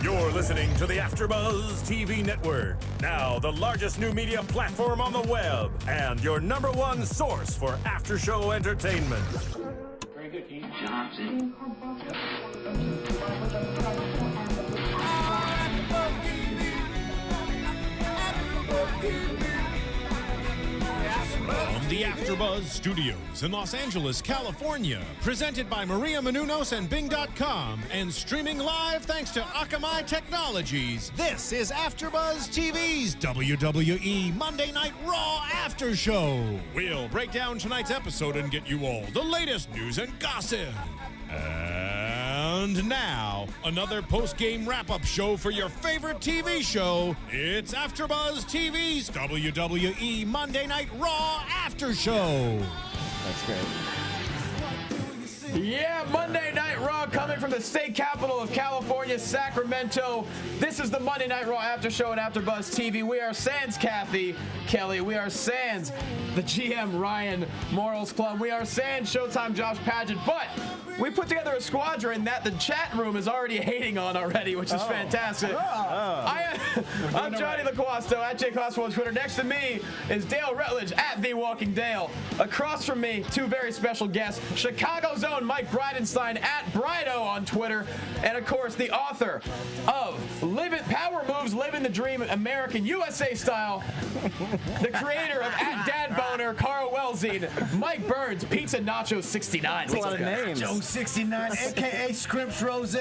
You're listening to the AfterBuzz TV network, now the largest new media platform on the web, and your #1 source for after-show entertainment. Very good, Dean Johnson. From the AfterBuzz Studios in Los Angeles, California, presented by Maria Menounos and Bing.com, and streaming live thanks to Akamai Technologies, this is AfterBuzz TV's WWE Monday Night Raw After Show. We'll break down tonight's episode and get you all the latest news and gossip. And now, another post-game wrap-up show for your favorite TV show. It's AfterBuzz TV's WWE Monday Night Raw After Show. That's great. Yeah, Monday Night Raw coming from the state capital of California, Sacramento. This is the Monday Night Raw After Show and AfterBuzz TV. We are sans Kathy Kelly. We are sans the GM Ryan Morals Club. We are sans Showtime Josh Paget. But we put together a squadron that the chat room is already hating on already, which is fantastic. I'm Johnny Loquasto at JClassful on Twitter. Next to me is Dale Rutledge at The Walking Dale. Across from me, two very special guests, Chicago's own Mike Bridenstine at Brido on Twitter, and of course the author of Power Moves, Living the Dream, American USA Style, the creator of at Dad Boner, Carl Wellsine, Mike Burns, Pizza Nacho 69. That's a lot of names. Joe 69, aka Scrimps Rose.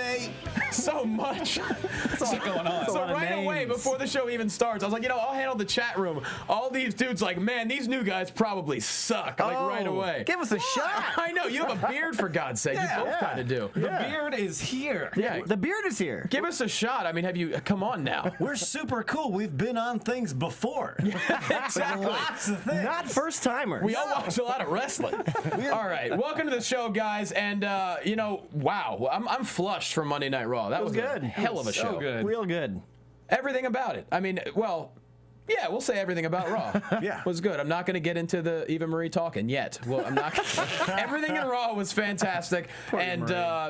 So much. What's going on? So right away, before the show even starts, I was like, I'll handle the chat room. All these dudes like, man, these new guys probably suck. Like right away. Give us a shot. I know, you have a beard for God's sake. You both kind of do. The beard is here. Yeah. The beard is here. Give us a shot. I mean, come on now. We're super cool. We've been on things before. Exactly. Lots of things. Not first timers. We all watch a lot of wrestling. All right, welcome to the show, guys. And wow, I'm flushed from Monday Night Raw. That was good. A hell of a show. Good. Real good. Everything about it. I mean, well, yeah, we'll say everything about Raw. Yeah. Was good. I'm not going to get into the Eva Marie talking yet. Well, I'm not. Everything in Raw was fantastic. And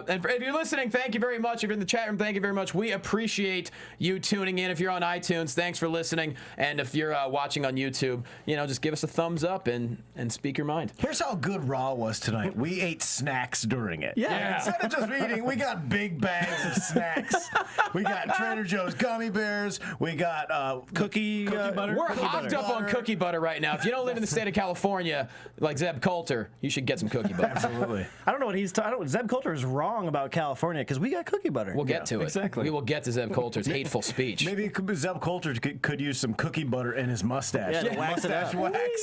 if you're listening, thank you very much. If you're in the chat room, thank you very much. We appreciate you tuning in. If you're on iTunes, thanks for listening. And if you're watching on YouTube, just give us a thumbs up and speak your mind. Here's how good Raw was tonight. We ate snacks during it. Yeah. Instead of just eating, we got big bags of snacks. We got Trader Joe's gummy bears. We got cookie butter. We're Cookie hopped butter. up on cookie butter right now. If you don't live in the state of California, like Zeb Coulter, you should get some cookie butter. Absolutely. I don't know what he's talking. Zeb Coulter is wrong about California because we got cookie butter. We'll get to it. Exactly. We will get to Zeb Coulter's hateful speech. Maybe Zeb Coulter could use some cookie butter in his mustache. Yeah, to wax it mustache up. wax.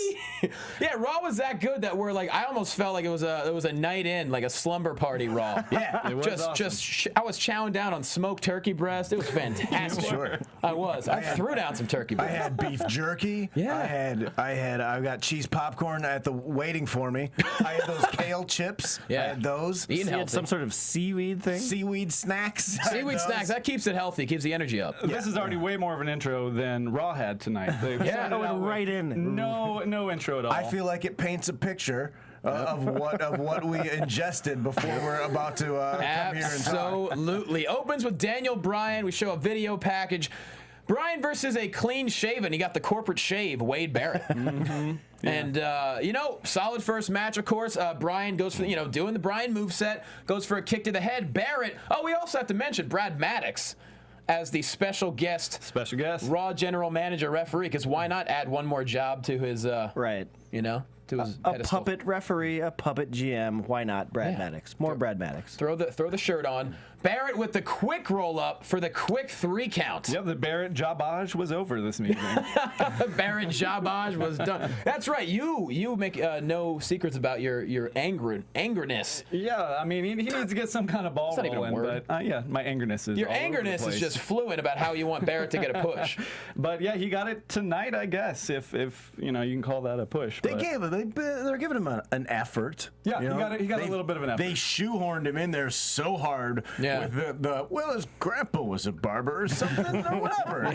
Yeah, Raw was that good that I almost felt like it was a night in, like a slumber party Raw. Yeah, I was chowing down on smoked turkey breast. It was fantastic. Sure. I threw down some turkey I breast. had beef jerky. Yeah. I got cheese popcorn waiting for me. I had those kale chips. Yeah. I had those. Eating He had healthy. some sort of seaweed thing. Seaweed snacks. I had Seaweed those. snacks, that keeps it healthy, keeps the energy up. This is already way more of an intro than Raw had tonight. They started Going out with right in. No intro at all. I feel like it paints a picture of what we ingested before we're about to come here and talk. Absolutely. Opens with Daniel Bryan. We show a video package. Bryan versus a clean shaven. He got the corporate shave, Wade Barrett. And, solid first match, of course. Bryan goes for, doing the Bryan moveset, goes for a kick to the head. Barrett, we also have to mention Brad Maddox as the special guest. Special guest. Raw general manager referee, because why not add one more job to his, Right. to his A pedestal. puppet referee, a puppet GM. Why not Brad Maddox? More Brad Maddox. Throw the shirt on. Barrett with the quick roll up for the quick 3 count. Yep, the Barrett jabage was over this meeting. Barrett jabage was done. That's right. You make no secrets about your angerness. Yeah, I mean, he needs to get some kind of ball It's not even a rolling. word. But my angerness is Your all over the angerness is place. just fluent about how you want Barrett to get a push. But yeah, he got it tonight, I guess, if you can call that a push. They're giving him an effort. Yeah, he got a little bit of an effort. They shoehorned him in there so hard. Yeah. Yeah. With well, his grandpa was a barber or something or whatever.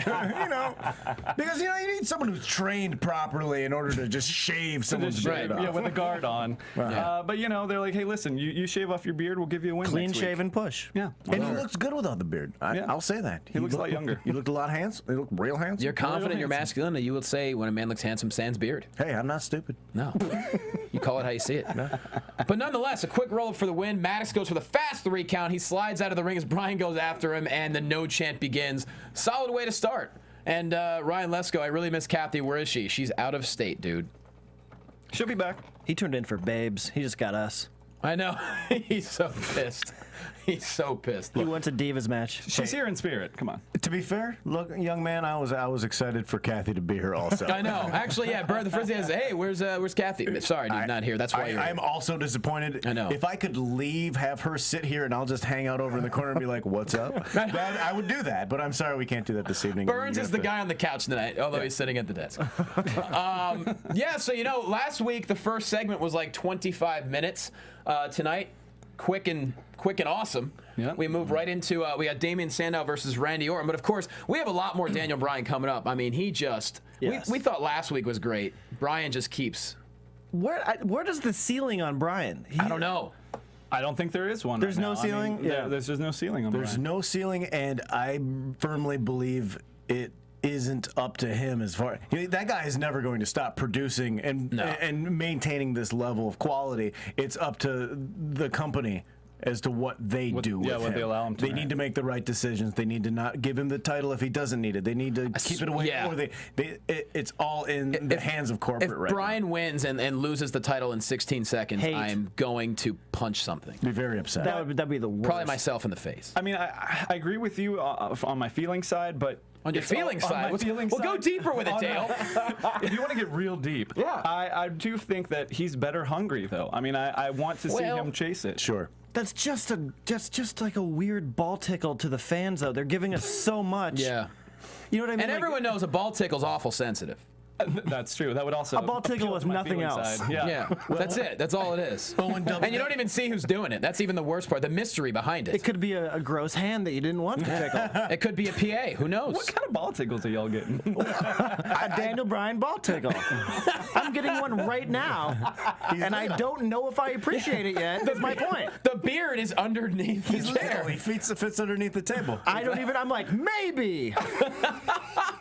Because you need someone who's trained properly in order to just shave someone's beard off. Yeah, with a guard on. Yeah. But they're like, hey, listen, you shave off your beard, we'll give you a win. Clean next week. shave and push. Yeah. And he looks good without the beard. I'll say that. He looks a lot younger. He looked a lot handsome. He looked real handsome. You're confident in your masculinity. You would say when a man looks handsome, sans beard. Hey, I'm not stupid. No. You call it how you see it. But nonetheless, a quick roll-up for the win. Maddox goes for the fast 3 count. He slides out of the ring as Bryan goes after him, and the no chant begins. Solid way to start. And Ryan Lesko, I really miss Kathy. Where is she? She's out of state, dude. She'll be back. He turned in for Babes. He just got us. I know. He's so pissed. He's so pissed. He went to Divas match. She's here in spirit. Come on. To be fair, look, young man, I was excited for Kathy to be here also. I know. Actually, yeah. Brad, the first thing I say, hey, where's Kathy? Sorry, dude, not here. That's why you're I'm here. also disappointed. I know. If I could leave, have her sit here, and I'll just hang out over in the corner and be like, "What's up?" I would do that, but I'm sorry we can't do that this evening. Burns is the guy on the couch tonight, although he's sitting at the desk. Yeah, so last week the first segment was like 25 minutes. Tonight, quick and awesome. Yeah. We move right into we got Damian Sandow versus Randy Orton, but of course we have a lot more Daniel Bryan coming up. I mean, he just Yes. we thought last week was great. Bryan just keeps. Where does the ceiling on Bryan? I don't know. I don't think there is one. There's right no now. ceiling? I mean, Yeah. there's just no ceiling on There's Bryan. no ceiling, and I firmly believe it isn't up to him as far. That guy is never going to stop producing and maintaining this level of quality. It's up to the company as to what they do with what him. they allow him to. They need to make the right decisions. They need to not give him the title if he doesn't need it. They need to keep it away, yeah. or it's all in the hands of corporate If right Bryan wins and loses the title in 16 seconds, Hate. I'm going to punch something. now. Be very upset. That'd be the worst. Probably myself in the face. I mean, I agree with you on my feeling side, but On your feeling side? We'll go deeper with it, Dale. If you want to get real deep, Yeah. I do think that he's better hungry, though. I mean, I want to see Well- him chase it. Sure. That's just like a weird ball tickle to the fans, though. They're giving us so much. Yeah. You know what I mean? And Like, everyone knows a ball tickle's awful sensitive. That's true. That would also A ball tickle appeal with to my nothing feeling else. side. Yeah, that's it. That's all it is. And you don't even see who's doing it. That's even the worst part. The mystery behind It it. could be a gross hand that you didn't want to tickle. It could be a PA. Who knows? What kind of ball tickles are y'all getting? A Daniel Bryan ball tickle. I'm getting one right now, and I don't know if I appreciate it yet. That's my point. The beard is underneath the chair. He fits underneath the table. I don't even. I'm like, maybe.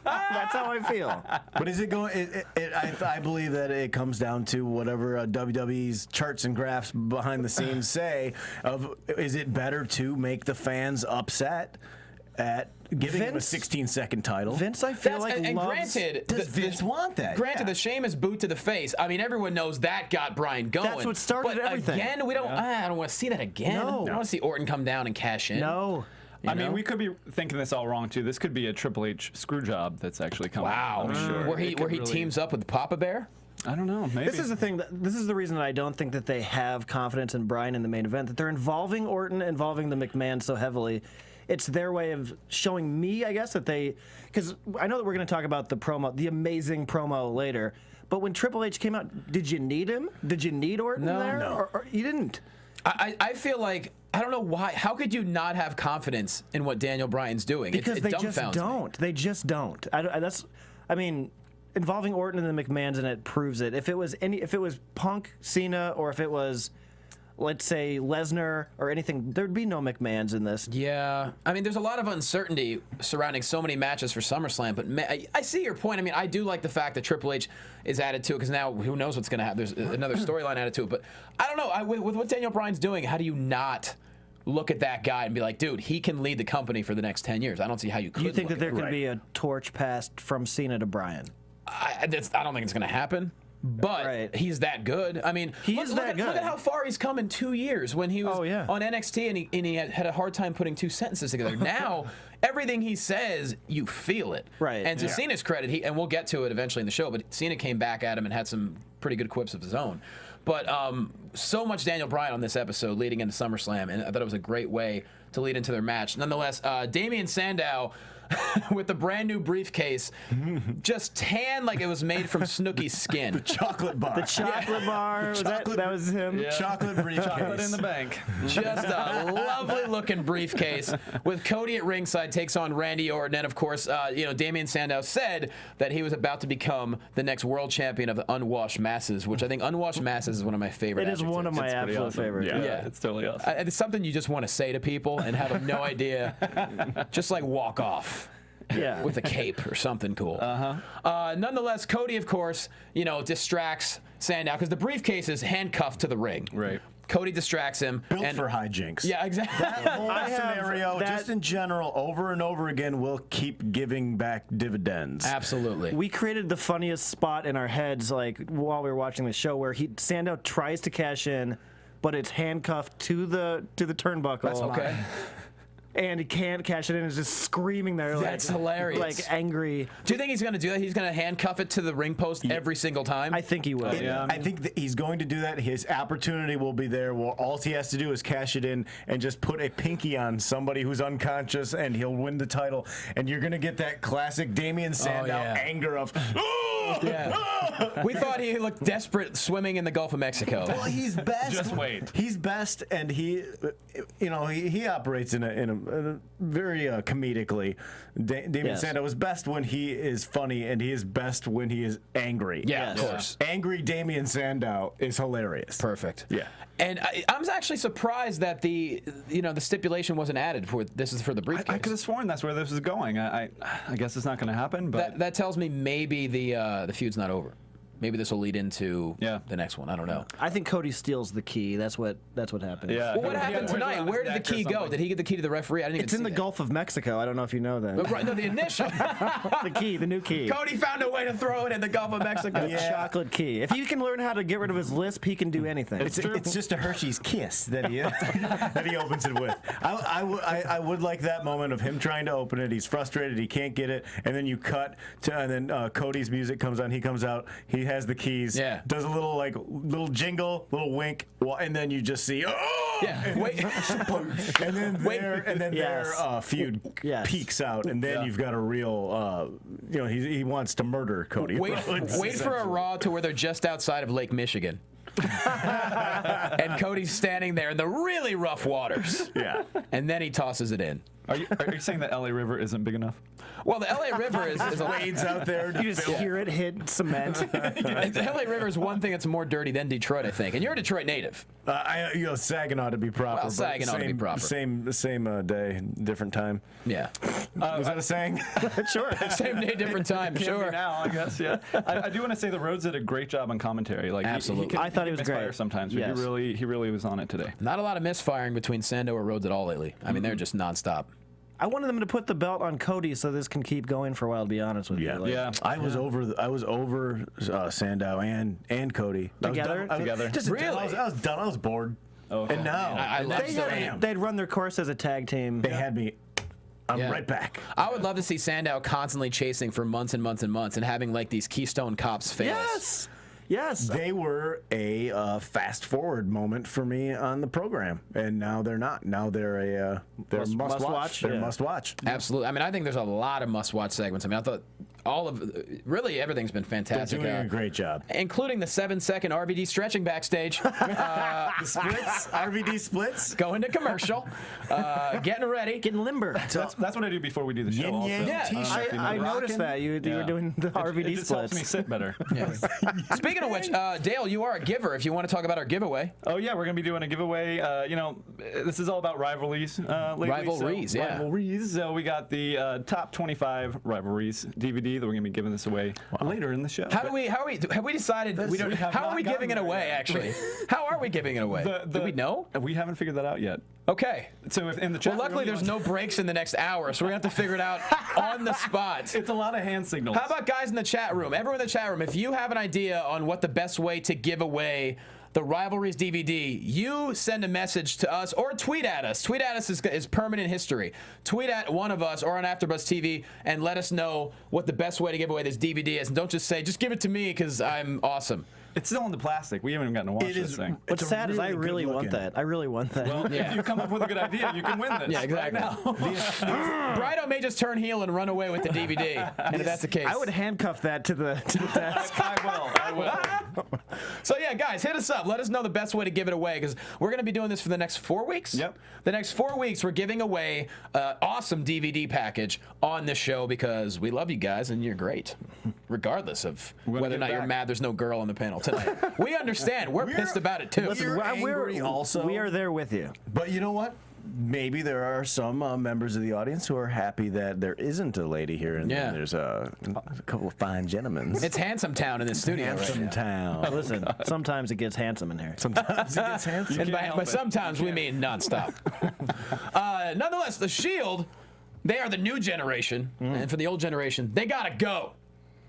That's how I feel. But is it going? I believe that it comes down to whatever WWE's charts and graphs behind the scenes say. Is it better to make the fans upset at giving him a 16-second title? Vince, I feel That's, like and loves. granted, Does Vince want that? Granted, Yeah. the Sheamus boot to the face. I mean, everyone knows that got Bryan going. That's what started but everything. Again, we don't. I don't want to see that again. No. I don't want to see Orton come down and cash in. No. I mean, we could be thinking this all wrong too. This could be a Triple H screw job that's actually coming. Wow. I'm sure. Where he It could really- teams up with Papa Bear. I don't know. Maybe This is the thing. This is the reason that I don't think that they have confidence in Bryan in the main event. That they're involving Orton, involving the McMahon so heavily. It's their way of showing me, I guess, that they. Because I know that we're going to talk about the promo, the amazing promo later. But when Triple H came out, did you need him? Did you need Orton there? No. Or you didn't. I feel like I don't know why. How could you not have confidence in what Daniel Bryan's doing? Because it they just dumbfounds me. don't. They just don't. I mean, involving Orton and the McMahons in it proves it. If it was Punk, Cena, or if it was, let's say, Lesnar or anything, there'd be no McMahons in this. Yeah, I mean, there's a lot of uncertainty surrounding so many matches for SummerSlam, but I see your point. I mean, I do like the fact that Triple H is added to it because now who knows what's going to happen. There's another storyline added to it, but I don't know. With what Daniel Bryan's doing, how do you not look at that guy and be like, dude, he can lead the company for the next 10 years? I don't see how you could. You think that look there at it. could be a torch passed from Cena to Bryan? I don't think it's going to happen. But Right. he's that good. I mean, He is that Look good. at how far he's come in 2 years. When he was Oh, yeah. on NXT and he had a hard time putting two sentences together. Now, everything he says, you feel it. Right. And to Cena's credit, and we'll get to it eventually in the show, but Cena came back at him and had some pretty good quips of his own. But so much Daniel Bryan on this episode leading into SummerSlam, and I thought it was a great way to lead into their match. Nonetheless, Damien Sandow with the brand new briefcase, just tan like it was made from Snooki's skin. Chocolate bar. The chocolate bar. That was him. Yeah. Chocolate briefcase. Chocolate in the bank. Just a lovely looking briefcase with Cody at ringside takes on Randy Orton. And of course, Damien Sandow said that he was about to become the next world champion of the unwashed masses, which I think unwashed masses is one of my favorite. It is one of my It's pretty absolute awesome. favorites. Yeah, it's totally awesome. It's something you just want to say to people and have them no idea. Just like walk off. Yeah. With a cape or something cool. Nonetheless, Cody, of course, distracts Sandow because the briefcase is handcuffed to the ring. Right. Cody distracts him. Built for hijinks. Yeah, exactly. That whole scenario, just in general, over and over again, will keep giving back dividends. Absolutely. We created the funniest spot in our heads, like while we were watching the show, where Sandow tries to cash in, but it's handcuffed to the turnbuckle. That's okay. And he can't cash it in. Is just screaming there. That's hilarious. Like angry. Do you think he's going to do that? He's going to handcuff it to the ring post every single time? I think he will. I think that he's going to do that. His opportunity will be there. Well, all he has to do is cash it in and just put a pinky on somebody who's unconscious, and he'll win the title. And you're going to get that classic Damien Sandow anger of, Yeah. We thought he looked desperate swimming in the Gulf of Mexico. well, he's best. Just wait. He's best, and he operates in a very comedically. Damien Sandow is best when he is funny, and he is best when he is angry. Yeah, of course. Angry Damien Sandow is hilarious. Perfect. Yeah. And I'm actually surprised that the stipulation wasn't added for this is for the briefcase. I could have sworn that's where this is going. I guess it's not going to happen, but that tells me maybe the feud's not over. Maybe this will lead into the next one. I don't know. I think Cody steals the key. That's what happens. yeah. Well, what happened Yeah, tonight? Where did the key go? Did he get the key to the referee? I didn't even It's in see the that. Gulf of Mexico. I don't know if you know that. Right, no, the initial. The key, the new key. Cody found a way to throw it in the Gulf of Mexico. The chocolate key. If he can learn how to get rid of his lisp, he can do anything. It's just a Hershey's Kiss that he that he opens it with. I would like that moment of him trying to open it. He's frustrated. He can't get it, and then you cut to, and then Cody's music comes on. He comes out. He has the keys. Yeah. Does a little jingle, little wink, and then you just see. Oh! Yeah. Wait. And then their feud peaks out, and then you've got a real. He wants to murder Cody. Wait for a Raw to where they're just outside of Lake Michigan. And Cody's standing there in the really rough waters. Yeah. And then he tosses it in. Are you saying that LA River isn't big enough? Well, the LA River is a Wades out there. You just hear it hit cement. the LA River is one thing that's more dirty than Detroit, I think. And you're a Detroit native. Saginaw to be proper. Well, but Saginaw to be proper. Same day, different time. Yeah. Was that a saying? Sure. Same day, different time. Can Sure. be now, I guess. Yeah. I do want to say the Rhodes did a great job on commentary. Like Absolutely. I thought he was misfire great. sometimes, but Yes. he really was on it today. Not a lot of misfiring between Sandow or Rhodes at all lately. I mean, they're just nonstop. I wanted them to put the belt on Cody so this can keep going for a while, to be honest with you. Like, Yeah. I was over Sandow and Cody. Together? Together. Just Really? I was done. I was bored. Okay. And now I love They'd run their course as a tag team. they had me. I'm Yeah. right back. I would love to see Sandow constantly chasing for months and months and months and having like these Keystone Cops fails. Yes. They were a fast forward moment for me on the program, and now they're not. Now they're must watch. watch? They're Yeah. must watch. Absolutely. I mean, I think there's a lot of must-watch segments. I mean, I thought really everything's been They're fantastic. doing a great job. Including the 7-second RVD stretching backstage. The splits, RVD splits. Going to commercial. Getting ready. Getting limber. That's what I do before we do the show. Yin Also. yang Yeah. t-shirt. I noticed that. You were doing the RVD it just helps splits. me sit better. Speaking of which, Dale, you are a giver. If you want to talk about our giveaway. Oh yeah, we're gonna be doing a giveaway. This is all about rivalries. Lately, Rivalries, yeah. Rivalries. So we got the top 25 rivalries DVD that we're gonna be giving this away later in the show. Have we decided we don't? have How are not we giving it gotten there away? yet. Actually, how are we giving it away? Do we know? We haven't figured that out yet. Okay. So if in the chat Well, luckily room, there's no breaks in the next hour, so we're gonna have to figure it out on the spot. It's a lot of hand signals. How about guys in the chat room? Everyone in the chat room, if you have an idea on what the best way to give away the Rivalries DVD, you send a message to us or tweet at us. Tweet at us is permanent history. Tweet at one of us or on AfterBuzz TV and let us know what the best way to give away this DVD is. And don't just say, just give it to me because I'm awesome. It's still in the plastic. We haven't even gotten to watch It this is. thing. What's sad is I really really good want looking. that. I really want that. Well, if you come up with a good idea, you can win this. Yeah, exactly. Right now. Brido may just turn heel and run away with the DVD. And if that's the case, I would handcuff that to the desk. I will. So yeah, guys, hit us up. Let us know the best way to give it away because we're going to be doing this for the next 4 weeks. Yep. The next 4 weeks, we're giving away an awesome DVD package on this show because we love you guys and you're great, regardless of gonna whether or give not you're back. mad there's no girl on the panel tonight. We understand. We're pissed about it too. Listen, We're angry also. We are there with you. But you know what? Maybe there are some members of the audience who are happy that there isn't a lady here, and Yeah. there's a couple of fine gentlemen. It's Handsome Town in this studio Handsome right now. town. Listen, sometimes it gets handsome in here. Sometimes it gets handsome. And by help it. sometimes we mean nonstop. Nonetheless, the Shield, they are the new generation, and for the old generation, they gotta go.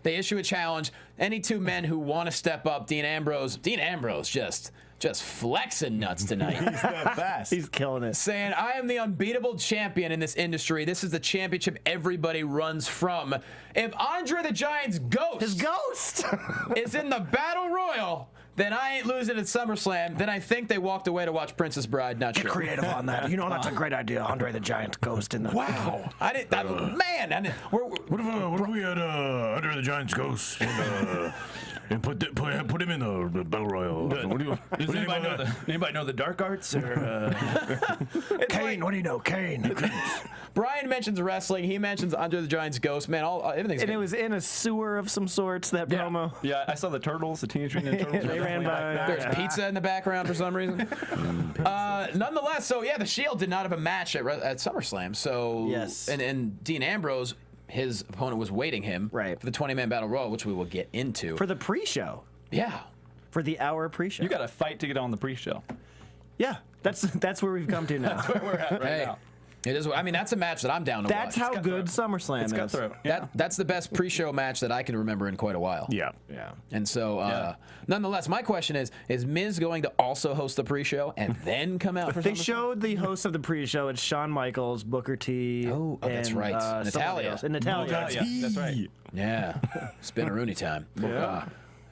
They issue a challenge. Any two men who want to step up, Dean Ambrose just flexing nuts tonight. He's that fast. He's killing it. Saying, I am the unbeatable champion in this industry. This is the championship everybody runs from. If Andre the Giant's ghost, His ghost. is in the Battle Royal, then I ain't losing at SummerSlam. Then I think they walked away to watch Princess Bride. Not sure. Creative on that. You know that's a great idea. Andre the Giant ghost in the. Wow. I didn't. Man, What if we had Under the Giant's ghost and put him in the Battle Royal? What do you, Does anybody know the dark arts? Or, Kane, what do you know? Kane. Brian mentions wrestling. He mentions Under the Giant's ghost. Man, everything's And good. it was in a sewer of some sorts, that Yeah. promo. yeah, I saw the turtles, the Teenage Mutant Ninja Turtles. They ran by. There's pizza in the background for some reason. Nonetheless, so yeah, the Shield did not have a match at SummerSlam. So Yes. and Dean Ambrose, his opponent was waiting him Right. for the 20-man battle royal, which we will get into. For the pre-show. Yeah. For the hour pre-show. You got to fight to get on the pre-show. Yeah, that's where we've come to now. We're at right Hey, now. it is. I mean, that's a match that I'm down to That's watch. how good SummerSlam It's is. cutthroat. That's the best pre-show match that I can remember in quite a while. Yeah. Yeah. And so, Yeah. nonetheless, my question is Miz going to also host the pre-show and then come out for They SummerSlam? showed the host of the pre-show. It's Shawn Michaels, Booker T. Oh, that's and, right. somebody Natalia. else. And Natalia. Yeah, that's right. Yeah, Spinneroonie time.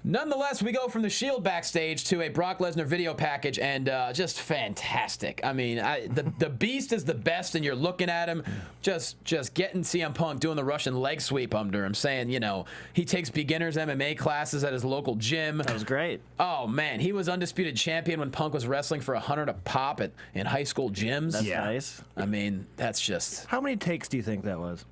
Nonetheless, we go from the Shield backstage to a Brock Lesnar video package, and just fantastic. I mean, the Beast is the best, and you're looking at him, just getting CM Punk doing the Russian leg sweep under him, saying, you know, he takes beginners MMA classes at his local gym. That was great. Oh man, he was undisputed champion when Punk was wrestling for $100 a pop in high school gyms. That's nice. I mean, that's just How many takes do you think that was?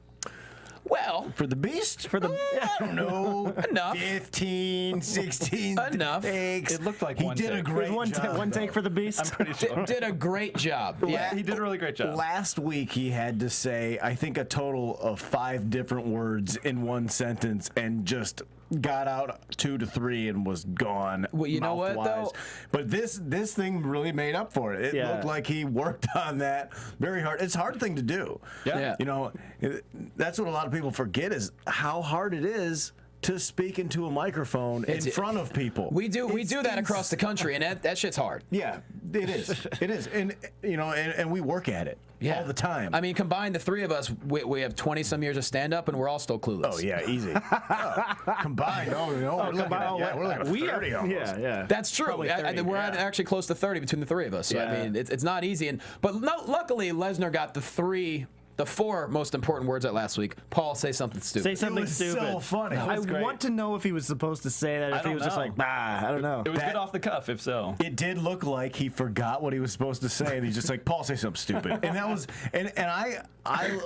well For the Beast? For the I don't know. enough. 15, 16 Enough. takes. It looked like he one did a take. great one, job. one take for the Beast. I'm pretty sure. Did a great job. Yeah. He did a really great job. Last week he had to say, I think, a total of 5 different words in one sentence and just got out 2 to 3 and was gone. Well, you know what, mouth-wise. though? But this thing really made up for it. It Yeah. looked like he worked on that very hard. It's a hard thing to do. Yeah. You know, that's what a lot of people forget is how hard it is to speak into a microphone in front of people. We do It's that across the country, and that shit's hard. Yeah, it is. It is. And, you know, and we work at it all the time. I mean, combined, the three of us, we have 20-some years of stand-up, and we're all still clueless. Oh yeah, easy. Combined, we're looking at 30 almost. Yeah. That's true. Probably 30, We're actually close to 30 between the three of us. So, I mean, it's not easy. But luckily, Lesnar got the 4 most important words out last week. Paul, say something stupid. Say something It was stupid. so funny. I great. want to know if he was supposed to say that, if he don't was just know. like, bah, I don't know. It was good off the cuff, if so. It did look like he forgot what he was supposed to say, and he's just like, "Paul, say something stupid." And that was, and I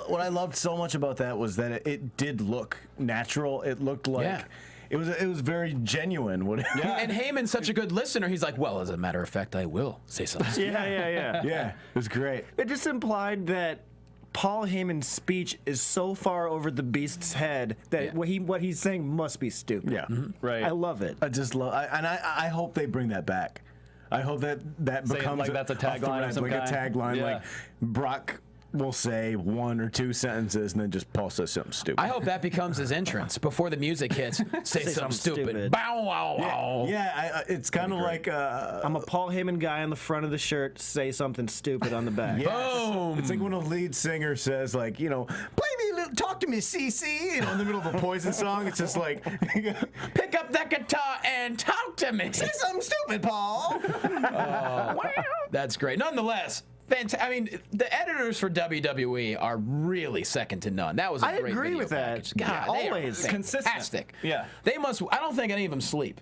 what I loved so much about that was that it did look natural. It looked like. Yeah. It was very genuine. And Heyman's such a good listener. He's like, well, as a matter of fact, I will say something. Yeah. Yeah, it was great. It just implied that Paul Heyman's speech is so far over the Beast's head that what he's saying must be stupid. Yeah, Right. I love it. I just love, I hope they bring that back. I hope that Say it becomes like that's a tagline of some like a kind. tagline, Yeah. like Brock will say 1 or 2 sentences and then just Paul says something stupid. I hope that becomes his entrance before the music hits. Say something stupid. Bow, wow, wow. Yeah, it's kind of like I'm a Paul Heyman guy on the front of the shirt. Say something stupid on the back. yes. Boom. It's like when a lead singer says, like, you know, play me a little, talk to me, CC. In the middle of a Poison song, it's just like, Pick up that guitar and talk to me. say something stupid, Paul. That's great. Nonetheless, I mean, the editors for WWE are really second to none. That was a I great agree video with that. package. God, they are Always. fantastic. Yeah. They must. I don't think any of them sleep.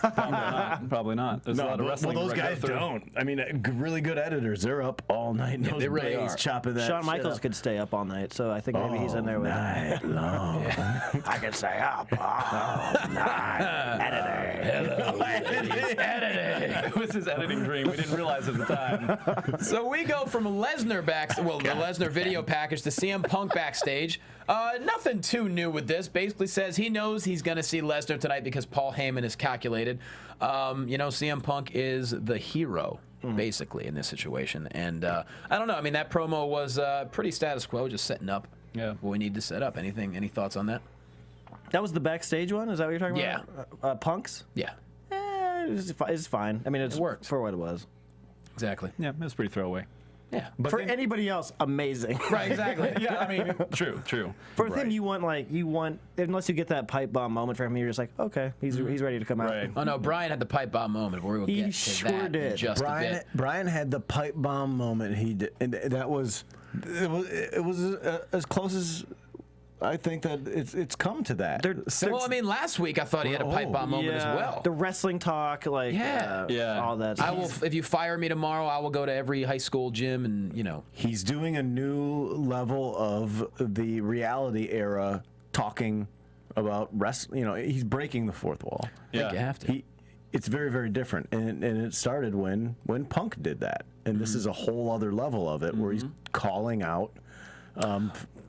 Probably not. There's a lot of wrestling. Well, those to go guys through. don't. I mean, really good editors. They're up all night. In those they really bays are. chopping that. Shawn shit Michaels up. could stay up all night, so I think maybe he's in there with night long. I could stay up all night. Editing. It was his editing dream. We didn't realize at the time. So we go from Lesnar the Lesnar video package to CM Punk backstage. Nothing too new with this. Basically says he knows he's going to see Lesnar tonight because Paul Heyman is calculated. CM Punk is the hero, basically, in this situation. And I don't know. I mean, that promo was pretty status quo, just setting up what we need to set up. Any thoughts on that? That was the backstage one? Is that what you're talking Yeah. about? Punk's? Yeah, It's fine. I mean, it works. for what it was. exactly. Yeah, it was pretty throwaway. Yeah. For anybody else, amazing. Right, exactly. Yeah, I mean, true. For him, you want unless you get that pipe bomb moment for him, you're just like, okay, he's ready to come out. Right. Oh, no, Brian had the pipe bomb moment. We're going to He get to sure that did. in just a bit. Brian had the pipe bomb moment. He did, and that was it was as close as I think that it's come to that. Well, I mean, last week I thought he had a pipe bomb moment as well. The wrestling talk, like, Yeah. all that. I will. If you fire me tomorrow, I will go to every high school gym and He's doing a new level of the reality era, talking about wrestling. He's breaking the fourth wall. I think you have to. It's very, very different, and it started when Punk did that, and this is a whole other level of it where he's calling out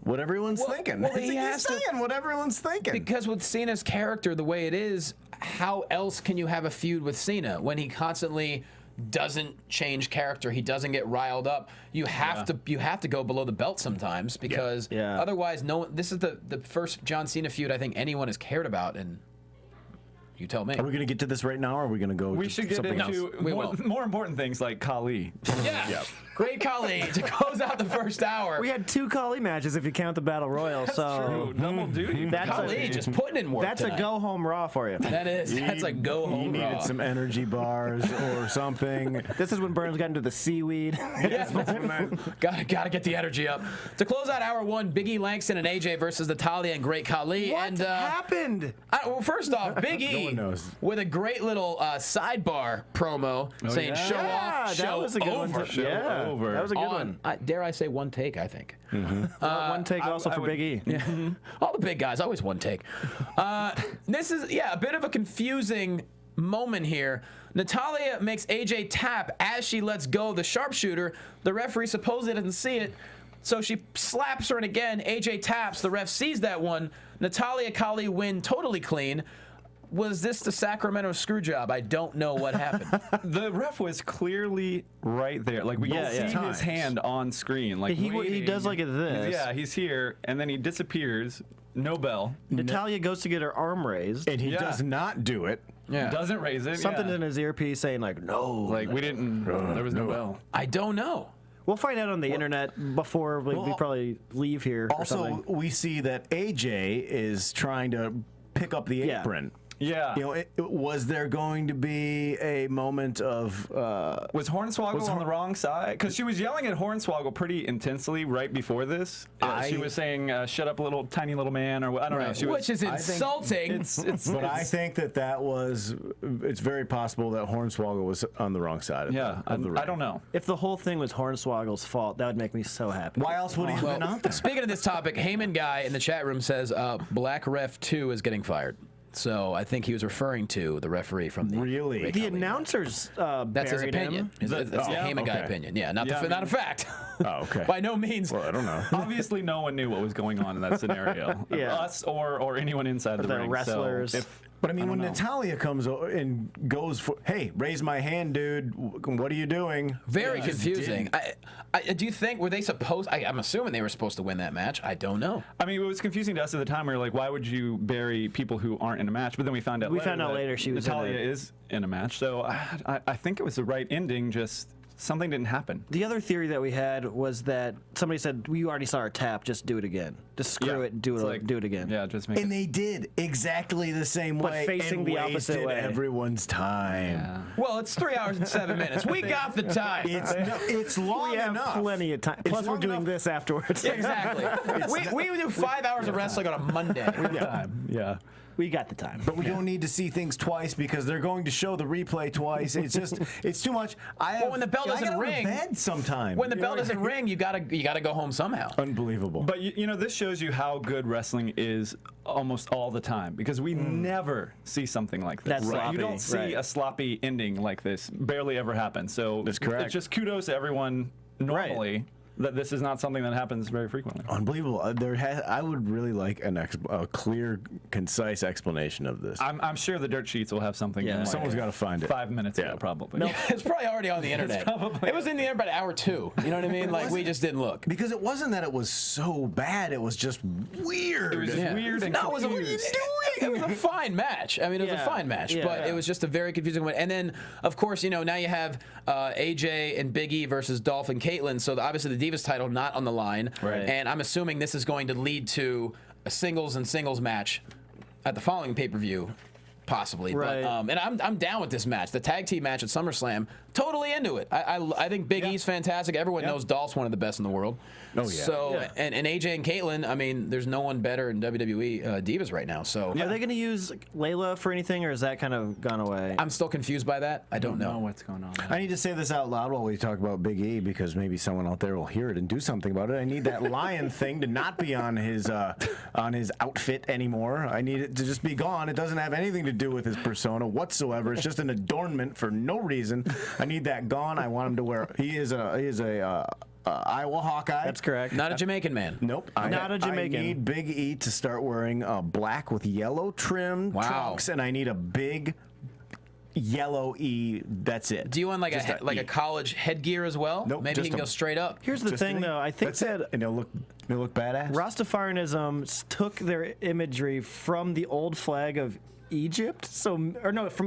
what everyone's thinking. well, he has he's to- saying what everyone's thinking. Because with Cena's character the way it is, how else can you have a feud with Cena when he constantly doesn't change character? He doesn't get riled up. You have to go below the belt sometimes because otherwise, this is the first John Cena feud I think anyone has cared about, and you tell me. Are we going to get to this right now, or are we going to go? We to should get something else? into We won't. more important things like Khali. Yeah. Great Khali to close out the first hour. we had 2 Khali matches if you count the Battle Royal. So Double duty. that's Khali just putting in work. that's tonight. a go home Raw for you. That is. That's a go He home. needed Raw. some energy bars or something. This is when Burns got into the seaweed. Gotta get the energy up. To close out hour 1, Big E Langston and AJ versus Natalia and Great Khali. What and happened? well, first off, Big E one knows. with a great little sidebar promo saying yeah. show Yeah, off, that show was a good over. one. Yeah, over. that was a good On, one. dare I say, one take, I think. One take also for Big E. All the big guys, always one take. This is, a bit of a confusing moment here. Natalia makes AJ tap as she lets go of the sharpshooter. The referee supposedly doesn't see it, so she slaps her, and again, AJ taps. The ref sees that one. Natalia Khali win totally clean. Was this the Sacramento screw job? I don't know what happened. The ref was clearly right there. Like we can see his hand on screen. Like He waiting. does like this. Yeah, he's here, and then he disappears. No bell. Natalia goes to get her arm raised. And he does not do it. Yeah. Doesn't raise it. Something yeah. in his earpiece saying like, no. Like we didn't. There was no bell. I don't know. We'll find out on the internet before we probably leave here. or Also, something. we see that AJ is trying to pick up the Yeah. apron. Yeah. Was there going to be a moment of? Was Hornswoggle on the wrong side? Because she was yelling at Hornswoggle pretty intensely right before this. She was saying, "Shut up, little tiny little man," or I don't know. She was, Which is insulting. But I think that was. It's very possible that Hornswoggle was on the wrong side. Of the ring. I don't know. If the whole thing was Hornswoggle's fault, that would make me so happy. Why else would he have been out there? Speaking of this topic, Heyman guy in the chat room says Black Ref 2 is getting fired. So I think he was referring to the referee from the Really? Great The Khali. announcers That's his buried opinion. him. That's the Heyman guy okay. opinion. Yeah, not Yeah, not a fact. Oh, okay. By no means. Well, I don't know. Obviously, no one knew what was going on in that scenario. Yeah. Us or anyone inside the The ring. wrestlers. So if, But I mean, when know. Natalia comes and goes for, "Hey, raise my hand, dude. What are you doing?" Very confusing. Do you think were they supposed? I'm assuming they were supposed to win that match. I don't know. I mean, it was confusing to us at the time. We were like, why would you bury people who aren't in a match? But then we found out. We found out later she was in Natalia it. is in a match. So I think it was the right ending. Just something didn't happen. The other theory that we had was that somebody said, "We already saw our tap. Just do it again. Just screw it. Do it again." Yeah, just make And they did exactly the same But way, facing and the opposite wasted way. everyone's time. Yeah. Well, it's 3 hours and 7 minutes. We got the time. It's long We have enough. plenty of time. Plus, we're long doing enough. this afterwards. Yeah, exactly. We do 5 hours of wrestling on a Monday. Yeah. We got the time. But we don't need to see things twice because they're going to show the replay twice. It's just, it's too much. when the bell doesn't I gotta ring- go to bed sometime. When the bell doesn't ring, you gotta go home somehow. Unbelievable. But you know, this shows you how good wrestling is almost all the time because we never see something like this. That's sloppy, You don't see right. a sloppy ending like this. Barely ever happens. So That's correct. It's just kudos to everyone normally that this is not something that happens very frequently. Unbelievable. I would really like a clear, concise explanation of this. I'm sure the dirt sheets will have something. Yeah. in like Someone's got to find it. 5 minutes ago, probably. No. It's probably already on the internet. It was in the internet about hour 2. You know what I mean? Like we just didn't look. Because it wasn't that it was so bad, it was just weird. It was just weird and No, confused. it was a fine match. I mean, it was a Yeah. fine match, Yeah. but it was just a very confusing one. And then, of course, you know, now you have AJ and Big E versus Dolph and Caitlyn. So obviously the Divas title not on the line. Right. And I'm assuming this is going to lead to a singles match at the following pay-per-view. Possibly, Right. but and I'm down with this match. The tag team match at SummerSlam, totally into it. I think Big E's fantastic. Everyone knows Dolph's one of the best in the world. Oh, yeah. So Yeah. and AJ and Caitlyn, I mean, there's no one better in WWE Divas right now. So Are they going to use Layla for anything, or is that kind of gone away? I'm still confused by that. I don't know. what's going on. I need to say this out loud while we talk about Big E because maybe someone out there will hear it and do something about it. I need that lion thing to not be on his outfit anymore. I need it to just be gone. It doesn't have anything to do with his persona whatsoever. It's just an adornment for no reason. I need that gone. I want him to wear. He is a Iowa Hawkeye. That's correct. Not a Jamaican man. Nope. Not a Jamaican. I need Big E to start wearing black with yellow trim Wow. trunks, and I need a big yellow E. That's it. Do you want like Just a E. college headgear as well? Nope, Maybe just he can a- go straight up. Here's the Just thing, an E. though. I think That's that it. And it'll look badass. Rastafarianism took their imagery from the old flag of Egypt, from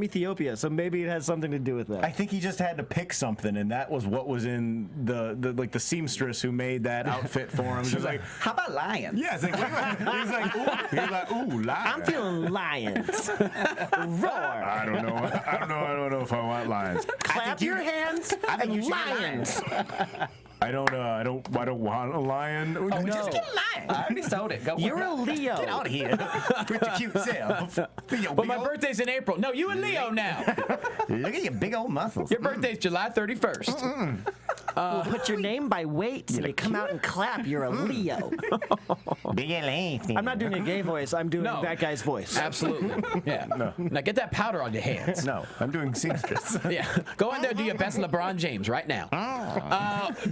Ethiopia. So maybe it has something to do with that. I think he just had to pick something, and that was what was in the seamstress who made that outfit for him. She was like, How about lions? yeah, it's like, he's like, ooh, lion. I'm feeling lions. Roar. I don't know if I want lions. Clap your hands and lions. I don't want a lion. No. I already sold it. Go You're a Leo. Get out of here with your cute self. But my birthday's in April. No, you a Leo now. Look at your big old muscles. Your birthday's July 31st. We'll put your name by weights and you come out and clap. You're a Leo. Big LA. I'm not doing a gay voice. I'm doing No. that guy's voice. Absolutely. Yeah. Now get that powder on your hands. No, I'm doing seamstress. Yeah. Go in there and do your best LeBron James right now.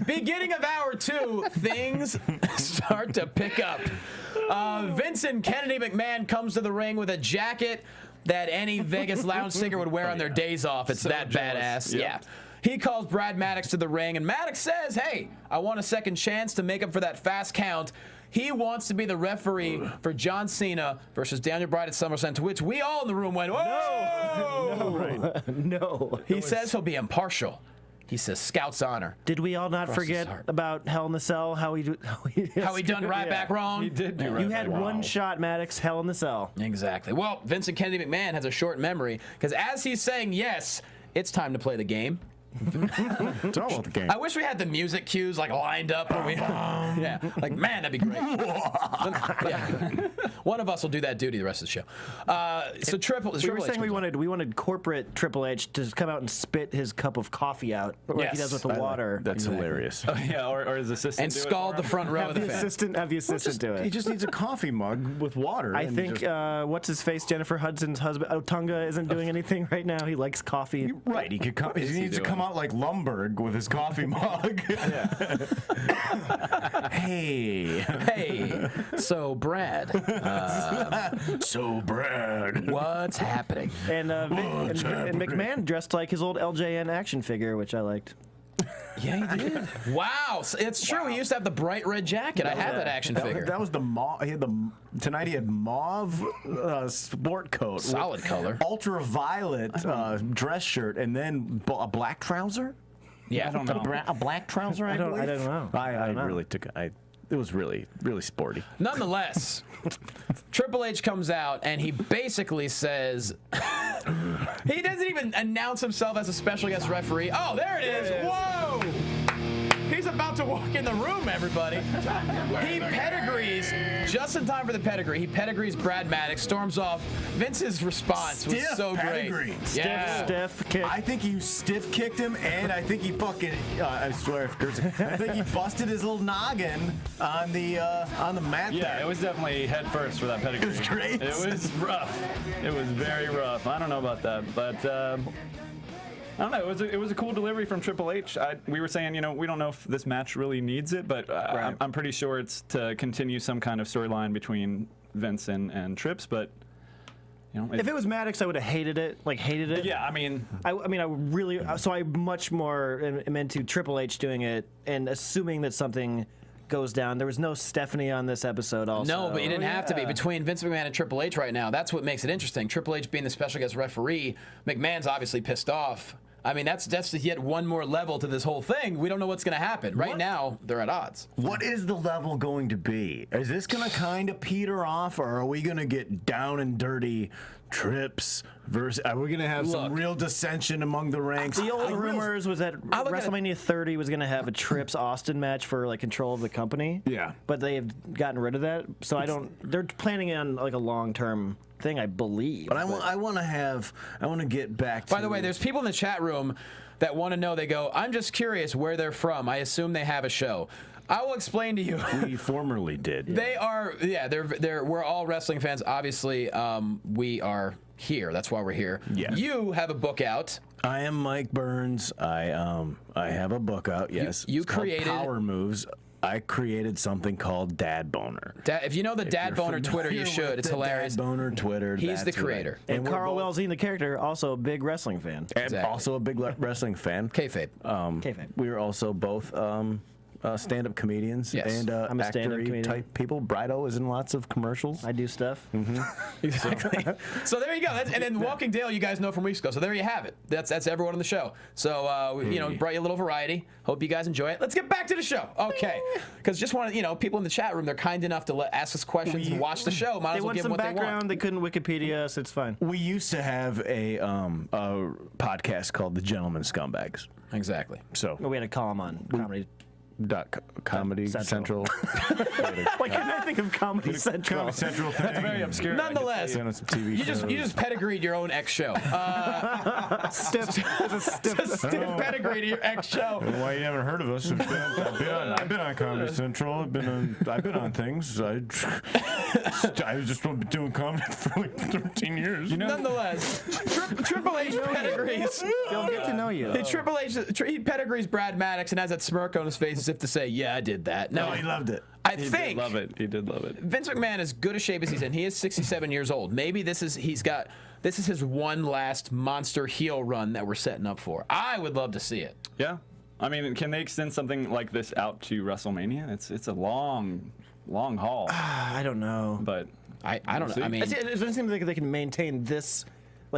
Beginning of hour 2, things start to pick up. Vincent Kennedy McMahon comes to the ring with a jacket that any Vegas lounge singer would wear on their days off. It's So that jealous. badass. Yep. Yeah. He calls Brad Maddox to the ring, and Maddox says, hey, I want a second chance to make up for that fast count. He wants to be the referee for John Cena versus Daniel Bryan at SummerSlam, to which we all in the room went, whoa! No. He says he'll be impartial. He says Scout's honor. Did we all not his forget heart. about Hell in the Cell? How he done right back wrong? He did do You right had back. one shot, Maddox. Hell in the Cell. Exactly. Well, Vincent Kennedy McMahon has a short memory because as he's saying yes, it's time to play the game. It's all about the game. I wish we had the music cues like lined up. When we, yeah, like man, that'd be great. Yeah. One of us will do that duty the rest of the show. So Triple We were H saying comes on. we wanted corporate Triple H to come out and spit his cup of coffee out like Yes. he does with the water. That's hilarious. Oh, yeah, or his assistant. and do it scald for the him? front row of the fan. Have the assistant do He it. just needs a coffee mug with water. I and think just- what's his face, Jennifer Hudson's husband, Otunga, isn't doing anything right now. He likes coffee. right. He could come. He needs to come out like Lumberg with his coffee mug. Hey. Hey, so Brad, So Brad. what's happening? And, and McMahon dressed like his old LJN action figure, which I liked. Yeah, he did. Wow, so it's true. He used to have the bright red jacket. I have that action figure. That was the mauve. Tonight he had mauve sport coat, Solid color. ultraviolet dress shirt, and then a black trouser. Yeah, I don't know. A black trouser, I don't believe? know. I really took it. It was really, really sporty. Nonetheless, Triple H comes out and he basically says he doesn't even announce himself as a special guest referee. Oh, there it is. Whoa! He's about to walk in the room, everybody. He pedigrees just in time for the pedigree. He pedigrees Brad Maddox, storms off. Vince's response was so pedigree. great. Yeah. Stiff kick. I think he stiff kicked him, and I think he fucking. I swear, I think he busted his little noggin on the mat. Yeah, there. it was definitely head first for that pedigree. It was great. It was rough. It was very rough. I don't know about that, but I don't know. It was a cool delivery from Triple H. We were saying, we don't know if this match really needs it, but I'm pretty sure it's to continue some kind of storyline between Vince and Trips. But if it was Maddox, I would have hated it. Yeah, I mean, I really. So I much more am into Triple H doing it and assuming that something goes down. There was no Stephanie on this episode also. No, but you didn't have to be. Between Vince McMahon and Triple H right now, that's what makes it interesting. Triple H being the special guest referee, McMahon's obviously pissed off. I mean, that's yet one more level to this whole thing. We don't know what's going to happen. Right now, they're at odds. What is the level going to be? Is this going to kind of peter off, or are we going to get down and dirty Trips versus? Are we going to have some real dissension among the ranks? The old rumors was that WrestleMania 30 was going to have a Trips Austin match for control of the company. Yeah, but they have gotten rid of that. So they're planning on a long-term thing, I believe. But I want to get back to. By the way, there's people in the chat room that want to know. They go, I'm just curious where they're from. I assume they have a show. I will explain to you. We formerly did. They are, we're all wrestling fans. Obviously, we are here. That's why we're here. Yes. You have a book out. I am Mike Burns. I have a book out. Yes. You It's called created Power Moves. I created something called Dad Boner. If you know the Dad Boner Twitter, you should. It's hilarious. Dad Boner Twitter. He's the creator. And we're Carl both- Welzine, the character, also a big wrestling fan. And Exactly. also a big wrestling fan. Kayfabe. Kayfabe. We were also both stand-up comedians Yes. and I'm a stand-up actor-y comedian. type people. Brido is in lots of commercials. I do stuff. Exactly. So there you go. And then Walking Dale, you guys know from weeks ago. So there you have it. That's everyone on the show. So brought you a little variety. Hope you guys enjoy it. Let's get back to the show. Okay. Because just want to, people in the chat room, they're kind enough to ask us questions and watch the show. Might They as well want give them some what they background. want. They couldn't Wikipedia us. It's fine. We used to have a podcast called The Gentleman Scumbags. Exactly. So We had to call him on comedy. Comedy Central. Central. Why couldn't I think of Comedy Central? Comedy Central thing. That's very obscure. Nonetheless, on some TV you just pedigreed your own ex show. Stiff. Stiff pedigree to your ex show. Why you haven't heard of us? I've been on Comedy Central. I've been on things. I was just doing comedy for like 13 years. Nonetheless, Triple H pedigrees. They'll get to know you. Triple H he pedigrees Brad Maddox and has that smirk on his face as if to say, "Yeah, I did that." No, Oh, he loved it. I He think did love it. He did love it. Vince McMahon, as good a shape as he's in, he is 67 years old. Maybe this is his one last monster heel run that we're setting up for. I would love to see it. Yeah. I mean, can they extend something like this out to WrestleMania? It's a long haul. I don't know. But I don't know. I mean, It doesn't seem like they can maintain this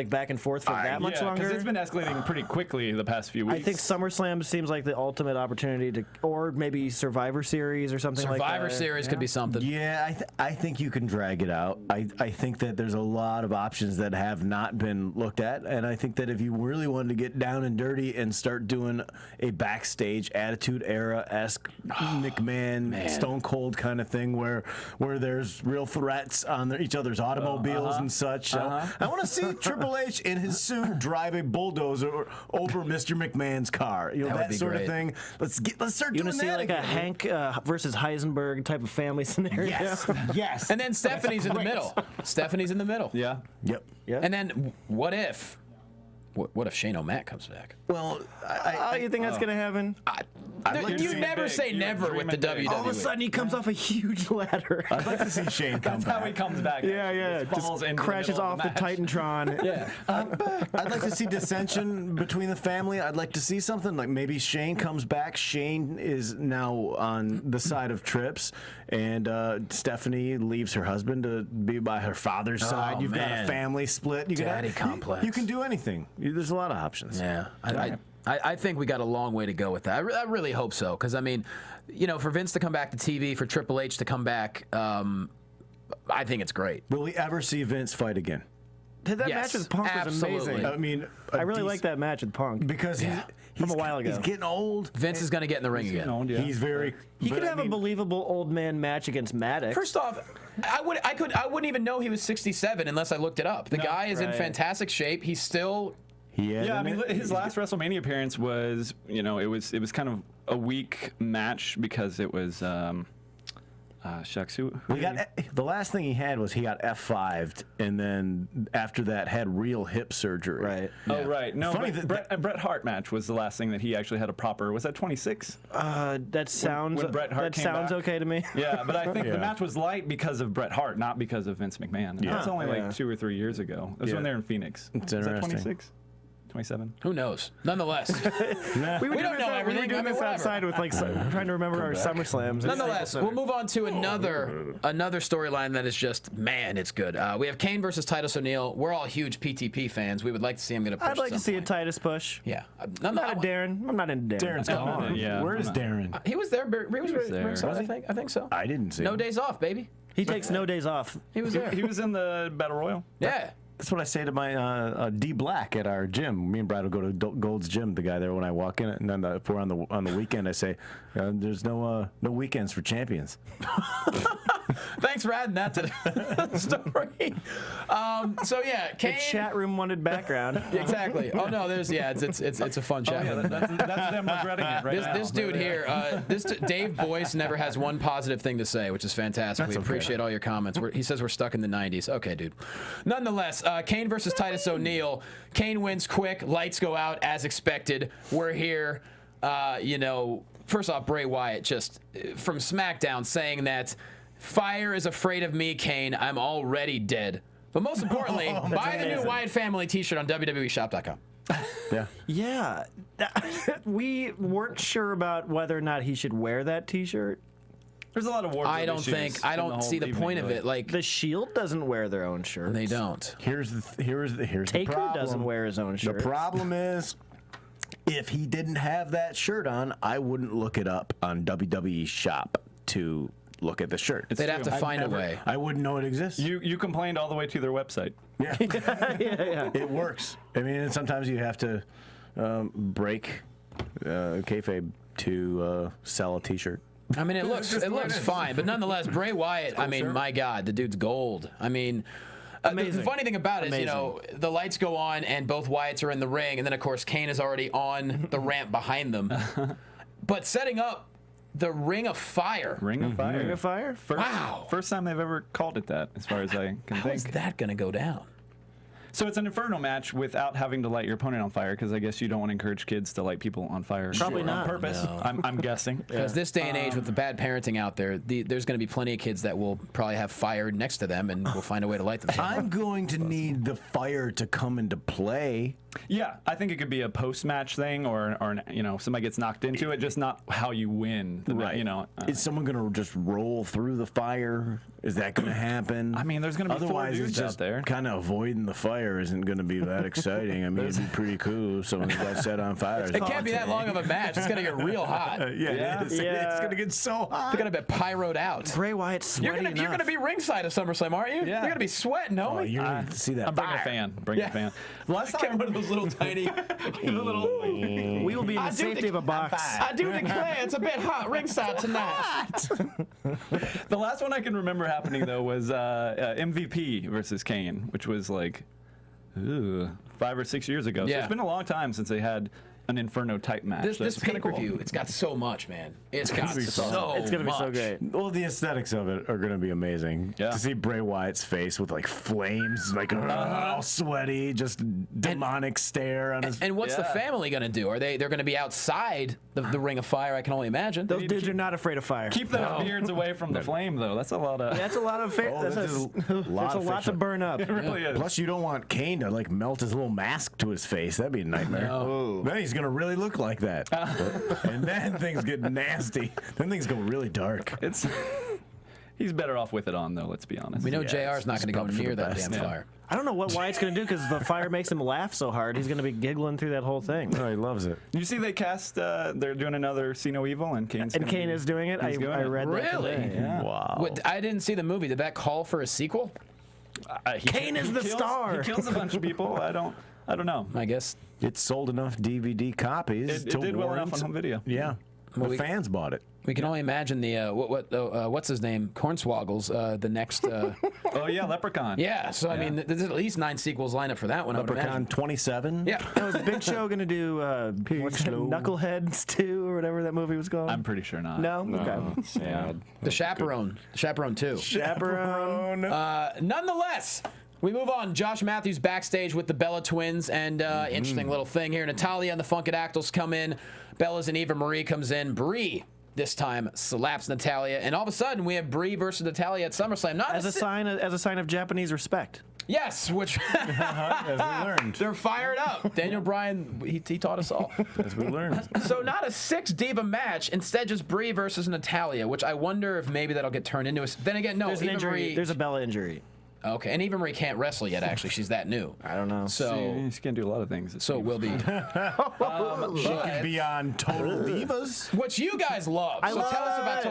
back and forth for that much longer. because it's been escalating pretty quickly the past few weeks. I think SummerSlam seems like the ultimate opportunity to, or maybe Survivor Series or something like that. Survivor Series could be something. Yeah, I think you can drag it out. I think that there's a lot of options that have not been looked at, and I think that if you really wanted to get down and dirty and start doing a backstage Attitude Era-esque McMahon, Stone Cold kind of thing where there's real threats on each other's automobiles and such. I want to see Triple H in his suit drive a bulldozer over Mr. McMahon's car. That would That be sort great. of thing. Let's start You doing want to see that like again. a Hank versus Heisenberg type of family scenario? Yes, yes. And then Stephanie's in the middle. Stephanie's in the middle. Yeah. Yep. Yeah. And then what if Shane O'Mac comes back? Well, Oh, you think that's gonna happen? You never say never with the WWE. All of a sudden, he comes off a huge ladder. I'd like to see Shane come That's back. how he comes back. Yeah, Just falls into the crashes middle off of the match. Titantron. Yeah. I'd like to see dissension between the family. I'd like to see something like maybe Shane comes back. Shane is now on the side of Trips, and Stephanie leaves her husband to be by her father's side. You've got a man. family split. Daddy complex. You can do anything. There's a lot of options. Yeah. I think we got a long way to go with that. I really hope so, because I mean, you know, for Vince to come back to TV, for Triple H to come back, I think it's great. Will we ever see Vince fight again? That Yes, match with Punk was absolutely. amazing. I mean, I really like that match with Punk. because From a while ago. He's getting old. Vince is going to get in the ring again. Owned, yeah. He's very. He but could I have mean, a believable old man match against Maddox. First off, I wouldn't even know he was 67 unless I looked it up. The guy is in right. fantastic shape. He's still. Yeah, I mean, his last WrestleMania appearance was, you know, it was kind of a weak match because it was, shucks, who we got the last thing he had was he got F5'd, and then after that had real hip surgery. Right. Oh, right. No, Funny Bret Hart match was the last thing that he actually had a proper. Was that 26? That sounds when Bret Hart that came sounds back? okay to me. Yeah, but I think Yeah. the match was light because of Bret Hart, not because of Vince McMahon. And that was only like 2 or 3 years ago. It was when they were in Phoenix. It's Was that interesting. 26? 27? Who knows? Nonetheless. We We don't know everything. We were doing I mean, this whatever. outside with like trying to remember our SummerSlams. Nonetheless, we'll move on to another storyline that is just, man, it's good. We have Kane versus Titus O'Neil. We're all huge PTP fans. We would like to see him get a push. I'd like at to some see a point. Titus push. Yeah. I'm not a Darren. I'm not into Darren. Darren's gone. Yeah, Where is I'm not- Darren? He was there. He was there. ringside, Was I think. I think so. I didn't see No him. days off, baby. He takes no days off. He was there. He was in the Battle Royal. Yeah. That's what I say to my D Black at our gym. Me and Brad will go to Gold's gym, the guy there, when I walk in. And then if we're on the weekend, I say, "There's no weekends for champions." Thanks for adding that to the story. So yeah, The Kane. chat room wanted background. Exactly. Oh no, it's a fun chat. Yeah, that's them regretting it right now. This dude here, Dave Boyce never has one positive thing to say, which is fantastic. We appreciate all your comments. He says we're stuck in the 90s. Okay, dude. Nonetheless, Kane versus Titus O'Neil. Kane wins quick. Lights go out as expected. We're here. First off, Bray Wyatt just from SmackDown saying that fire is afraid of me, Kane. I'm already dead. But most importantly, buy the new Wyatt Family T-shirt on WWEshop.com. Yeah. Yeah. We weren't sure about whether or not he should wear that T-shirt. There's a lot of wardrobe I don't issues think. I in the don't whole see the evening, point of really. it. Like The Shield doesn't wear their own shirts. they don't. Here's the Taker problem. doesn't wear his own The shirt. problem is, if he didn't have that shirt on, I wouldn't look it up on WWE Shop to look at the shirt. They'd have to find a way. I wouldn't know it exists. You complained all the way to their website. Yeah. yeah. It works. I mean, and sometimes you have to break kayfabe to sell a T-shirt. I mean, it looks fine, but nonetheless, Bray Wyatt. I mean, my God, the dude's gold. I mean. The funny thing about it is, the lights go on and both Wyatts are in the ring, and then, of course, Kane is already on the ramp behind them. But setting up the Ring of Fire. Ring of Fire. Ring of Fire? Wow. First time they've ever called it that, as far as I can How think. is that going to go down? So it's an Inferno match without having to light your opponent on fire, because I guess you don't want to encourage kids to light people on fire. Probably on not. purpose. No. I'm guessing. Because this day and age, with the bad parenting out there, there's going to be plenty of kids that will probably have fire next to them and will find a way to light themselves. I'm going to need the fire to come into play. Yeah, I think it could be a post-match thing, or somebody gets knocked into it, just not how you win. Is someone going to just roll through the fire? Is that going to happen? I mean, there's going to be Otherwise, four it's dudes out just there. kind of avoiding the fire isn't going to be that exciting. I mean, it'd be pretty cool if someone got set on fire. It can't be that long of a match. It's going to get real hot. Yeah, it is. Yeah. It's going to get so hot. They're going to be pyroed out. Bray Wyatt's You're sweaty gonna be ringside of SummerSlam, aren't you? Yeah. You're gonna be sweating, Oh, homie. you're going to see that I'm bringing fire. a fan. Bring a fan. Last Get time, one of those little tiny. We will be in the safety of a box. I do declare it's a bit hot ringside tonight. the last one I can remember happening though was MVP versus Kane, which was like 5 or 6 years ago. So Yeah. it's been a long time since they had an Inferno type match. This That's kinda cool. pay-per-view, it's got so much, man. It's got so It's gonna be so much. great. Well, the aesthetics of it are going to be amazing. Yeah. To see Bray Wyatt's face with like flames, like all sweaty, just demonic stare on his. And what's the Yeah. family gonna do? They're gonna be outside the Ring of Fire? I can only imagine. Those dudes are not afraid of fire. Keep those beards away from the flame, though. That's a lot of. That's a lot of Oh, that's this is a lot that's a of lot to friction. burn up. It really is. Plus, you don't want Kane to like melt his little mask to his face. That'd be a nightmare. No. Then he's gonna really look like that, and then things get nasty. Then things go really dark. It's He's better off with it on, though. Let's be honest. We know JR's not going to go probably for near the that best. damn fire. I don't know what Wyatt's going to do because the fire makes him laugh so hard. He's going to be giggling through that whole thing. Oh, he loves it. You see, they cast. They're doing another See No Evil, and Kane's. And Kane is doing it. I read that Really? today. Yeah. Wow. What, I didn't see the movie. Did that call for a sequel? Kane is the star. He kills a bunch of people. I don't know. I guess. It sold enough DVD copies It to did well enough warrant. on home video. Yeah. Well, The fans bought it. We can only imagine the what's his name, Cornswoggles, the next. Oh yeah, Leprechaun. Yeah, so I mean, there's at least 9 sequels lined up for that one. I would Leprechaun imagine. 27. Yeah. Now, was Big Show going to do what's that, Knuckleheads 2 or whatever that movie was called? I'm pretty sure not. No? Okay. Sad. The Chaperone 2. Chaperone. Nonetheless, we move on. Josh Matthews backstage with the Bella twins, and interesting little thing here. Natalia and the Funkadactyls come in. Bella's and Eva Marie comes in. Brie this time slaps Natalia, and all of a sudden we have Brie versus Natalia at SummerSlam. Not As a sign of Japanese respect. Yes, which As we learned. they're fired up. Daniel Bryan, he taught us all. As we learned. So not a 6-diva match, instead just Brie versus Natalia, which I wonder if maybe that'll get turned into a. Then again, no. There's an Eva injury. Marie, There's a Bella injury. okay, and Eva Marie can't wrestle yet. Actually, she's that new. I don't know. So She can do a lot of things. so it will be. She could be on Total Divas. What you guys love. I So love tell us about it.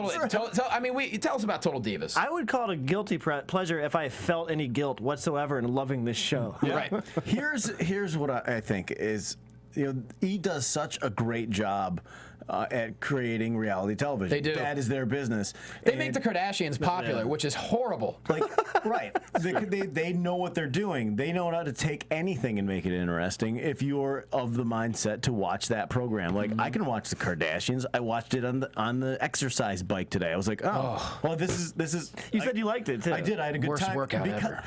tell us about Total Divas. I would call it a guilty pleasure if I felt any guilt whatsoever in loving this show. Right. Here's what I think is, he does such a great job at creating reality television. They do. That is their business. They make the Kardashians popular, which is horrible. Like, right. They know what they're doing. They know how to take anything and make it interesting if you're of the mindset to watch that program. Like, I can watch the Kardashians. I watched it on the exercise bike today. I was like, well, this is. You said you liked it too. I did. I had a good Worst time. workout ever.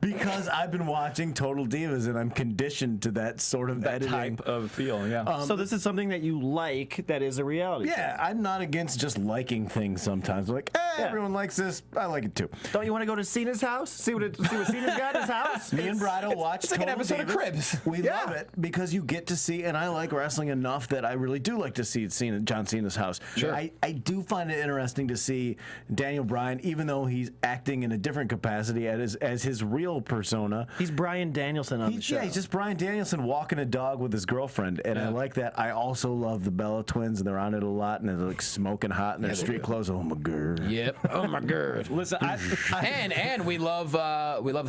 Because I've been watching Total Divas and I'm conditioned to that sort of that editing. type of feel. Yeah. So this is something that you like that is a reality show. Yeah, I'm not against just liking things sometimes. I'm like, Yeah. everyone likes this. I like it too. Don't you want to go to Cena's house? See what Cena's got in his house? Me and Brado watch it's like an Total episode of Divas. Cribs. We love it because you get to see, and I like wrestling enough that I really do like to see John Cena's house. Sure. I do find it interesting to see Daniel Bryan, even though he's acting in a different capacity as his real persona. He's Bryan Danielson on the show. Yeah, he's just Bryan Danielson walking a dog with his girlfriend, and I like that. I also love the Bella twins, and they're on it a lot, and they're like smoking hot in their street clothes. Oh my god. Yep. Oh my god. Listen, And we love the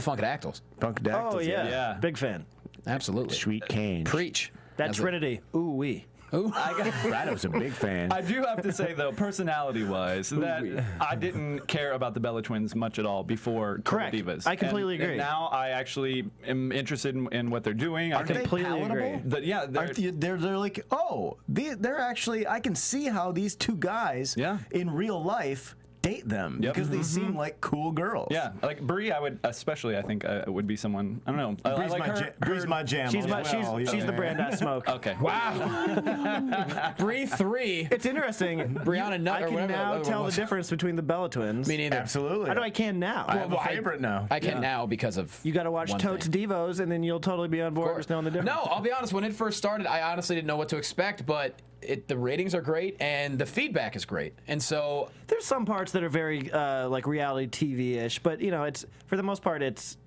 Funkadactyls. Funkadactyls. Oh yeah. Yeah. Big fan. Absolutely. Sweet cane. Preach. That That's it. Trinity. Ooh wee. Brado's a big fan. I do have to say though, personality-wise, that I didn't care about the Bella twins much at all before Total Correct. Divas. I completely And agree. now I actually am interested in what they're doing. Aren't I they completely palatable? agree. That, yeah, they're, Aren't they're like, they're actually, I can see how these two guys in real life date them because they seem like cool girls. yeah, like Brie, I would especially. I think would be someone. I don't know. I Bree's, like my, her. Bree's my jam. She's as my, well, she's yeah. the brand I smoke. Okay. Wow. Brie 3. It's interesting. Brianna Nut I or can whatever now the tell the was. difference between the Bella twins. Me neither. Absolutely. I know I can now. I have a favorite now. I can now because of. You got to watch one Totes thing. Devos, and then you'll totally be on board with knowing the difference. No, I'll be honest. When it first started, I honestly didn't know what to expect, but the ratings are great and the feedback is great, and so There's some parts that are very like reality TV-ish, but it's for the most part it's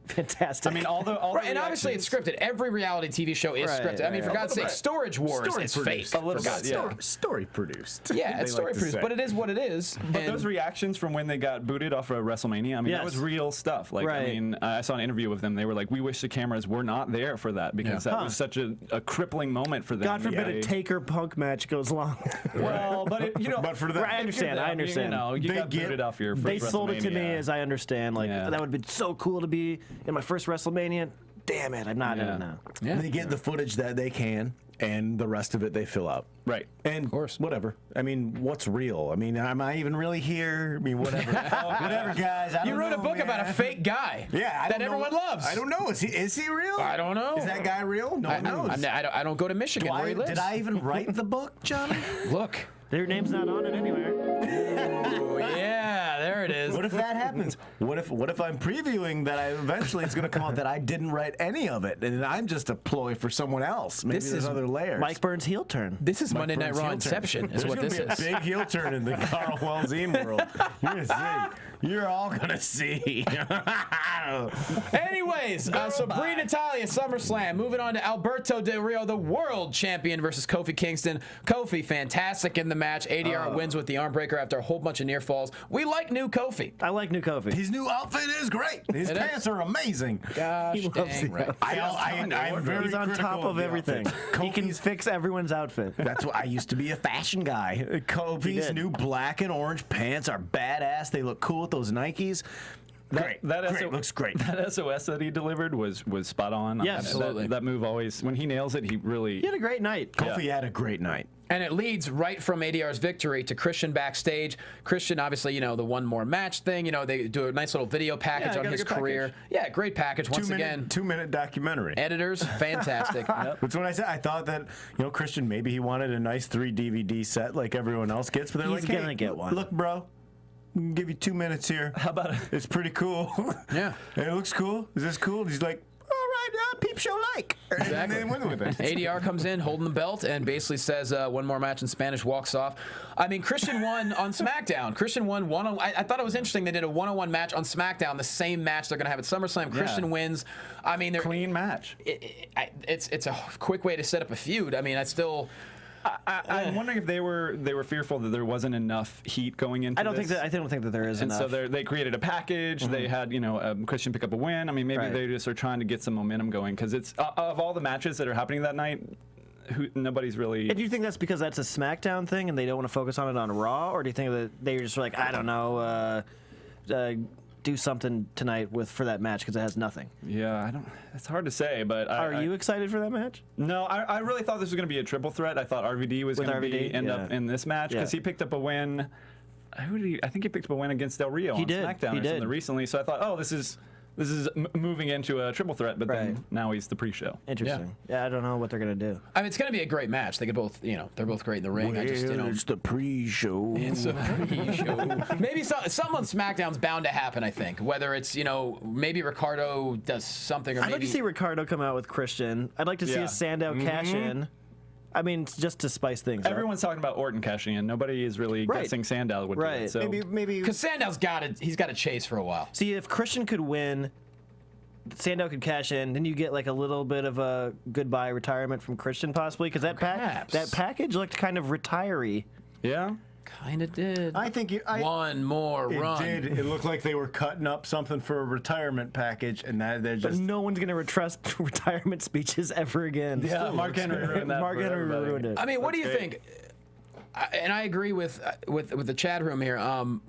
fantastic. I mean, all the right, and obviously it's scripted. Every reality TV show is Right, scripted. I mean, right. for God's sake, Storage Wars Story is produced. fake. A little for God's bit, yeah. sake. Story produced. Yeah, They it's like story to produced, say. but it is what it is. But and those reactions from when they got booted off of WrestleMania, I mean, Yes. that was real stuff. Like, Right. I mean, I saw an interview with them. They were like, "We wish the cameras were not there for that because that was such a crippling moment for them." God forbid They- a Taker Punk match goes long. Well, but But for that, I understand. I understand. You They got get- booted off your first They sold it to me WrestleMania. as I understand. Like Yeah. that would have been so cool to be in my first WrestleMania. Damn it, I'm not in Yeah. it now. yeah. They get the footage that they can, and the rest of it they fill out. Right. And course. whatever. I mean, what's real? I mean, am I even really here? I mean, whatever. Whatever, guys. I You don't wrote a know, book man. about a fake guy. Yeah, I that don't know. everyone loves. I don't know. Is he real? I don't know. Is that guy real? No one knows. I don't go to Michigan where he lives. Did I even write the book, Johnny? Look. Their name's not on it anywhere. Oh, yeah, there it is. What if that happens? What if I'm previewing that eventually it's going to come out that I didn't write any of it and I'm just a ploy for someone else? Maybe there's other layers. Mike Burns heel turn. This is Monday Night Raw Inception, is what this is. There's going to be a big heel turn in the Carl Welzine world. You're going to see. You're all going to see. Anyways, so Brit Italia, SummerSlam. Moving on to Alberto Del Rio, the world champion, versus Kofi Kingston. Kofi, fantastic in the match. ADR wins with the arm breaker after a whole bunch of near falls. We like new Kofi. I like new Kofi. His new outfit is great. His pants are amazing. Gosh, dang right. I'm very He's on top critical of the everything. outfit. He can fix everyone's outfit. That's what I used to be a fashion guy. Kofi's did. new black and orange pants are badass. They look cool with those Nikes. Great. Looks great. That SOS that he delivered was spot on. Yeah, absolutely. That move always, when he nails it, he really. He had a great night. Kofi had a great night. And it leads right from ADR's victory to Christian backstage. Christian, obviously, the one more match thing. They do a nice little video package on his career. Package. Yeah, great package. Once again, 2-minute documentary. editors, fantastic. That's what I said. I thought that Christian, maybe he wanted a nice 3 DVD set like everyone else gets, but they're He's like, hey, gonna get one. Look, bro. We can give you 2 minutes here. How about it? It's pretty cool. Yeah. Hey, it looks cool. Is this cool? He's like, all right, peep show like. Exactly. And they went with it. ADR comes in holding the belt and basically says one more match in Spanish, walks off. I mean, Christian won on SmackDown. Christian won I thought it was interesting. They did a one-on-one match on SmackDown, the same match they're going to have at SummerSlam. Christian wins. I mean, they're Clean match. It's a quick way to set up a feud. I mean, I'm wondering if they were fearful that there wasn't enough heat going into. I don't think that there is and enough. so they created a package. They had Christian pick up a win. I mean, maybe they just are trying to get some momentum going because it's of all the matches that are happening that night, nobody's really. And do you think that's because that's a SmackDown thing and they don't want to focus on it on Raw, or do you think that they're just like, I don't know, do something tonight for that match because it has nothing? Yeah, I don't. It's hard to say, but Are you excited for that match? No, I really thought this was going to be a triple threat. I thought RVD was going to end up in this match because he picked up a win. I think he picked up a win against Del Rio on SmackDown or something recently. So I thought, oh, this is moving into a triple threat, but then now he's the pre-show. Interesting. Yeah, I don't know what they're gonna do. I mean, it's gonna be a great match. They could both, they're both great in the ring. It's the pre-show. It's a pre-show. Maybe something on SmackDown's bound to happen. I think whether it's maybe Ricardo does something, or I'd like to see Ricardo come out with Christian. I'd like to see a Sandow cash in. I mean, just to spice things up. Everyone's talking about Orton cashing in. Nobody is really guessing Sandow would do it. So. Maybe because Sandow's got to chase for a while. See, if Christian could win, Sandow could cash in, then you get like a little bit of a goodbye retirement from Christian possibly, because that package looked kind of retiree. Yeah. Kind of did. I think one more run. It did. It looked like they were cutting up something for a retirement package, and that they're just. But no one's gonna trust retirement speeches ever again. Yeah, Mark Henry ruined that. Mark Henry ruined it. I mean, what do you think? And I agree with the chat room here.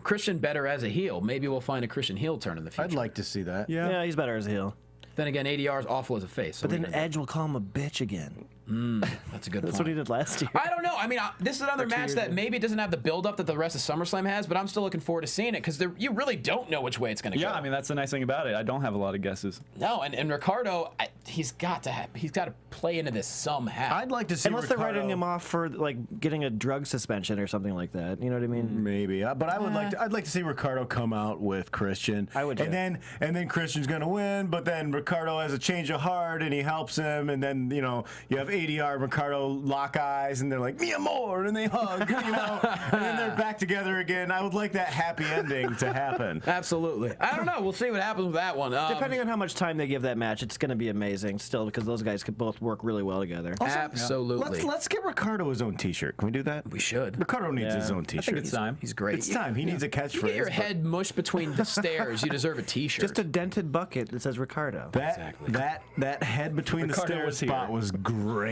Christian better as a heel. Maybe we'll find a Christian heel turn in the future. I'd like to see that. Yeah, he's better as a heel. Then again, ADR is awful as a face. So but then Edge will call him a bitch again. That's a good point. That's what he did last year. I don't know. I mean, this is another match that maybe it doesn't have the build-up that the rest of SummerSlam has, but I'm still looking forward to seeing it because you really don't know which way it's going to go. Yeah, I mean, that's the nice thing about it. I don't have a lot of guesses. No, and Ricardo, he's got to play into this somehow. I'd like to see Unless they're writing him off for like getting a drug suspension or something like that. You know what I mean? Maybe, but I'd like to see Ricardo come out with Christian. I would, too. and then Christian's gonna win, but then Ricardo has a change of heart and he helps him, and then you have ADR and Ricardo lock eyes and they're like me more and they hug, and then they're back together again. I would like that happy ending to happen. Absolutely. I don't know. We'll see what happens with that one. Depending on how much time they give that match, it's going to be amazing still because those guys could both work really well together. Also, absolutely. Let's get Ricardo his own T-shirt. Can we do that? We should. Ricardo needs his own T-shirt. I think it's time. He's great. It's time. He needs a catchphrase. You get your head mushed between the stairs. You deserve a T-shirt. Just a dented bucket that says Ricardo. That head between the stairs spot was great.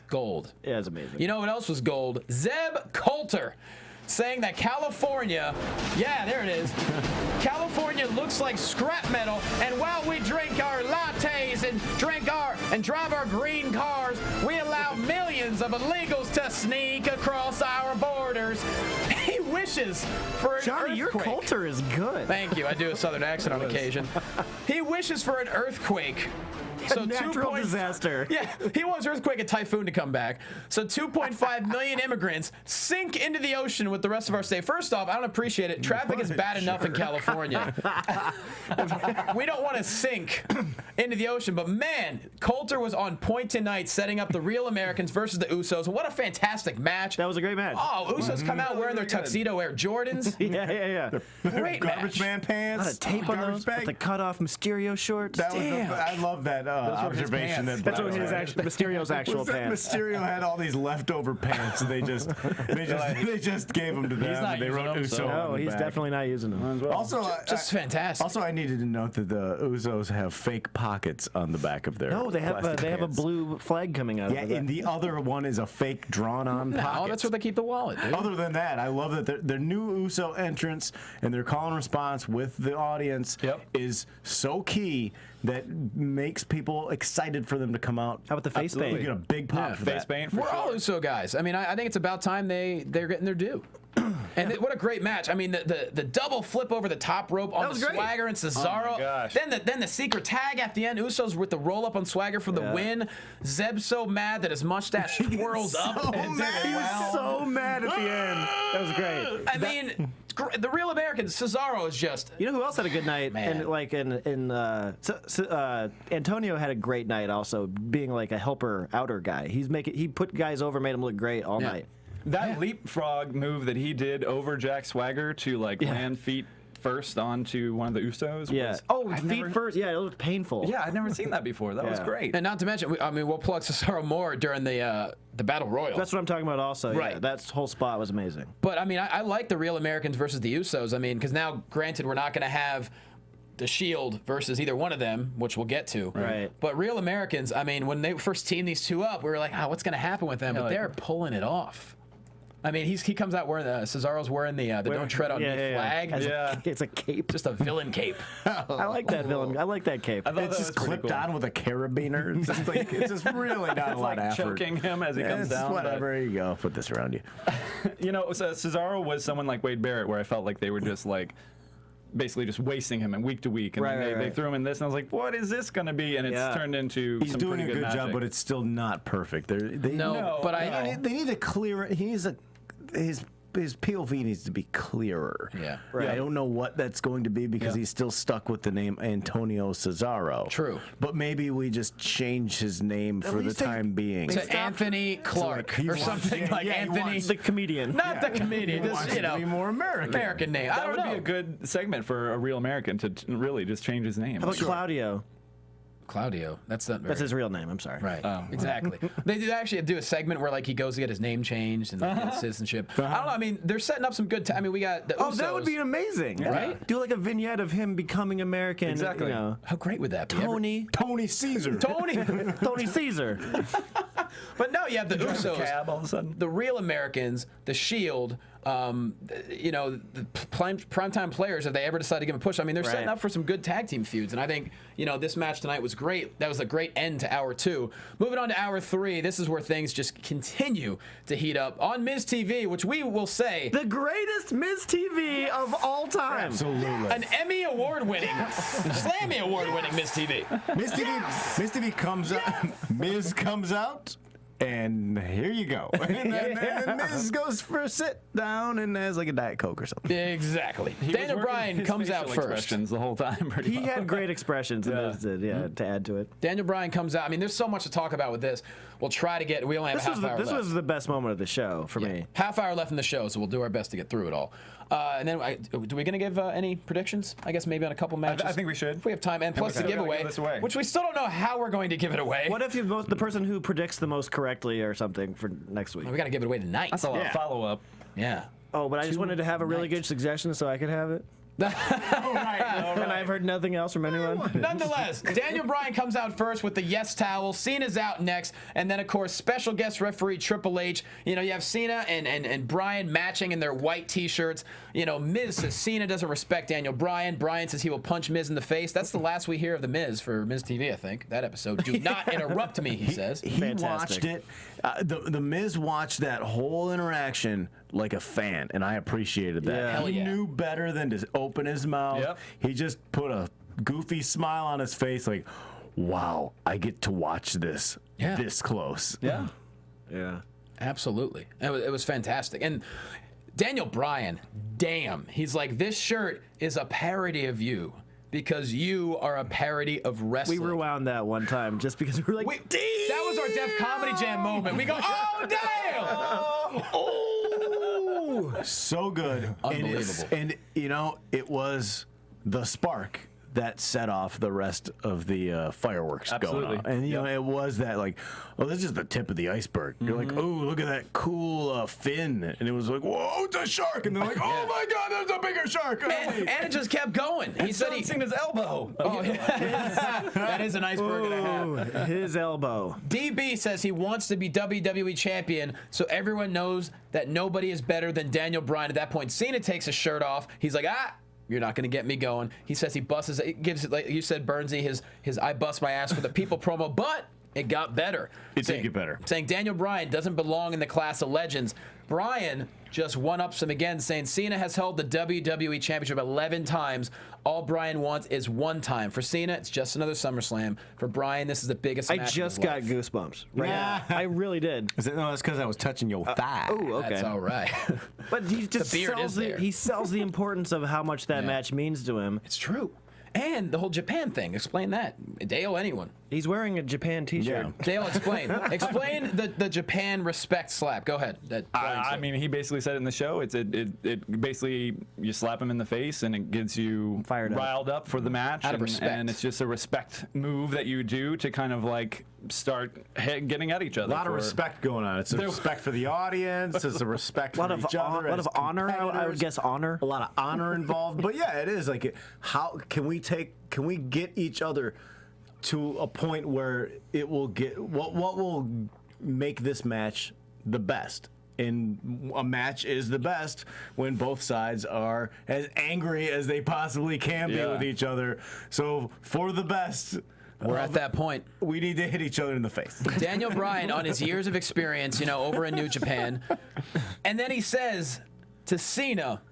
Gold. Yeah, it's amazing. You know what else was gold? Zeb Coulter saying that California, there it is. California looks like scrap metal, and while we drink our lattes and drive our green cars, we allow millions of illegals to sneak across our borders. He wishes for an Johnny, earthquake. your Coulter is good. Thank you. I do a southern accent on occasion. He wishes for an earthquake So Natural disaster. Yeah, he wants earthquake and typhoon to come back. So 2.5 million immigrants sink into the ocean with the rest of our state. First off, I don't appreciate it. Traffic is bad enough in California. We don't want to sink into the ocean, but man, Coulter was on point tonight setting up the Real Americans versus the Usos. What a fantastic match. That was a great match. Oh, Usos come out wearing their tuxedo Air Jordans. Yeah. Great Garbage match. man pants. A lot of tape on garbage those bag. with the cut off Mysterio shorts. That was I love that observation. pants. That's what his actual Mysterio's actual Was that pants. Mysterio had all these leftover pants, and they just gave them to them. not And they using wrote them, Uso so- on No, the he's back. definitely not using them. Also, Just fantastic. Also, I needed to note that the Usos have fake pockets on the back of their. No, they have plastic a pants. blue flag coming out Yeah, of it. and the other one is a fake drawn-on pocket. No, that's where they keep the wallet, dude. Other than that, I love that their new Uso entrance and their call and response with the audience is so key that makes people excited for them to come out. How about the face You paint? get a big pop for Face that. paint for We're all sure. Uso guys. I mean, I think it's about time they're getting their due. And what a great match! I mean, the double flip over the top rope on was the great. Swagger and Cesaro. Oh my gosh. Then the secret tag at the end. Usos with the roll up on Swagger for the win. Zeb's so mad that his mustache twirls up. He was so mad at the end. That was great. I mean, the Real Americans. Cesaro is just. You know who else had a good night? Man. And like Antonio had a great night also, being like a helper outer guy. He put guys over, made them look great all night. That leapfrog move that he did over Jack Swagger to land feet first onto one of the Usos. Yeah. Was, Oh, I've feet never- first. Yeah, it looked painful. Yeah, I'd never seen that before. That was Yeah. great. And not to mention, we'll plug Cesaro more during the Battle Royal. That's what I'm talking about also. Right. Yeah, that whole spot was amazing. But I mean, I like the Real Americans versus the Usos. I mean, because now, granted, we're not going to have the Shield versus either one of them, which we'll get to. Right. But Real Americans, I mean, when they first teamed these two up, we were like, what's going to happen with them? But they're pulling it off. I mean, he comes out wearing Cesaro's wearing the Don't Tread on Me flag. It's a cape. Just a villain cape. I like that villain. I like that cape. I thought It's that just was pretty clipped cool. on with a carabiner. It's just, it's just really not a lot of effort. Choking him as he comes It's down. whatever. Here you go. Put this around you. You know, so Cesaro was someone like Wade Barrett, where I felt like they were just like basically just wasting him and week to week, and then they threw him in this, and I was like, what is this going to be? And it's turned into He's some doing pretty a good magic. job, but it's still not perfect. They need to clear it. His POV needs to be clearer. Yeah. Right. I don't know what that's going to be because he's still stuck with the name Antonio Cesaro. True. But maybe we just change his name for the time being. To Anthony Clark he or wants- something like he Anthony. wants- The comedian. Not the comedian, He just, wants you it to know, be more American. American name. I That don't would know. be a good segment for a Real American to really just change his name. How about Claudio? Claudio. That's not very That's his real name. I'm sorry. Right. Exactly. They do actually do a segment where like he goes to get his name changed and get citizenship. I don't know. I mean, they're setting up some good. I mean, we got the Oh, Usos. that would be amazing. Right? Do like a vignette of him becoming American. Exactly. You know. How great would that be? Tony Caesar. Tony. Tony Caesar. But no, you have the Usos, cab all of a sudden. the Real Americans, the Shield. You know, the primetime players, if they ever decide to give a push, I mean, they're setting up for some good tag team feuds. And I think, you know, this match tonight was great. That was a great end to hour 2. Moving on to hour 3, this is where things just continue to heat up on Miz TV, which we will say The greatest Miz TV of all time. Absolutely. an Emmy award-winning, Slammy award-winning Miz TV. Miz TV comes out. Miz comes out. And here you go. And then Miz goes for a sit down and has like a Diet Coke or something. Exactly. He was Daniel working Bryan his comes out facial first. expressions the whole time. Pretty He well. had great expressions, and Miz did, to add to it. Daniel Bryan comes out. I mean, there's so much to talk about with this. We'll try to get. We only have This a was half hour this left. was the best moment of the show for me. Half hour left in the show, so we'll do our best to get through it all. And then, do we going to give any predictions? I guess maybe on a couple matches. I think we should. If we have time, and plus we the gotta giveaway, give this away. which we still don't know how we're going to give it away. What if the person who predicts the most correctly or something for next week? We got to give it away tonight. That's a lot of follow up. Yeah. Oh, but I just wanted to have a really good suggestion so I could have it. And I've heard nothing else from anyone. Nonetheless, Daniel Bryan comes out first with the yes towel. Cena's out next, and then of course special guest referee Triple H. You know, you have Cena and Bryan matching in their white T-shirts. You know, Miz says Cena doesn't respect Daniel Bryan. Bryan says he will punch Miz in the face. That's the last we hear of the Miz for Miz TV, I think. That episode. Do not interrupt me, he says. He Fantastic. watched it. The Miz watched that whole interaction like a fan, and I appreciated that. Yeah. Hell He yeah. knew better than to open his mouth. Yep. He just put a goofy smile on his face, like, wow, I get to watch this Yeah. this close. Yeah. Yeah. Absolutely. It was fantastic. And Daniel Bryan, damn, he's like, this shirt is a parody of you because you are a parody of We wrestling. rewound that one time just because we were like, That was our Def Comedy Jam moment. We go, oh, damn! Oh, so good. Unbelievable. And you know, it was the spark that set off the rest of the fireworks Absolutely. going on. And you know, it was that like, oh, this is just the tip of the iceberg. You're like, oh, look at that cool fin. And it was like, whoa, it's a shark. And they're like, oh my God, there's a bigger shark. And it just kept going. He said he seen his elbow. Oh, yeah. That is an iceberg and a half. oh, his elbow. DB says he wants to be WWE champion, so everyone knows that nobody is better than Daniel Bryan. At that point, Cena takes his shirt off. He's like, you're not going to get me going. He says he busts, it gives it, like you said, Burnsy, his I bust my ass for the people promo, but it got better. It did get better. Saying Daniel Bryan doesn't belong in the class of legends. Bryan just one-ups him again, saying Cena has held the WWE Championship 11 times. All Bryan wants is one time. For Cena, it's just another SummerSlam. For Bryan, this is the biggest match I of just his got life. goosebumps. Right now. I really did. No, that's because I was touching your thigh. Oh, okay. That's all right. But he just beard sells is there. he sells the importance of how much that Yeah. match means to him. It's true. And the whole Japan thing. Explain that. Dale, anyone. He's wearing a Japan T-shirt. Yeah. Dale, explain. Explain the Japan respect slap. Go ahead. I mean, he basically said it in the show. It basically you slap him in the face and it gets you Fired up. riled up for the match. Out of respect. And it's just a respect move that you do to kind of like start getting at each other. A lot of for- respect going on. It's a respect for the audience. It's a respect A lot for of each other. a lot as of honor. I would competitors. guess honor. A lot of honor involved. But yeah, it is like, how can we get each other to a point where it will get what will make this match the best? And a match is the best when both sides are as angry as they possibly can be Yeah. with each other. So for the best, We're at that point. we need to hit each other in the face. Daniel Bryan, on his years of experience, over in New Japan, and then he says to Cena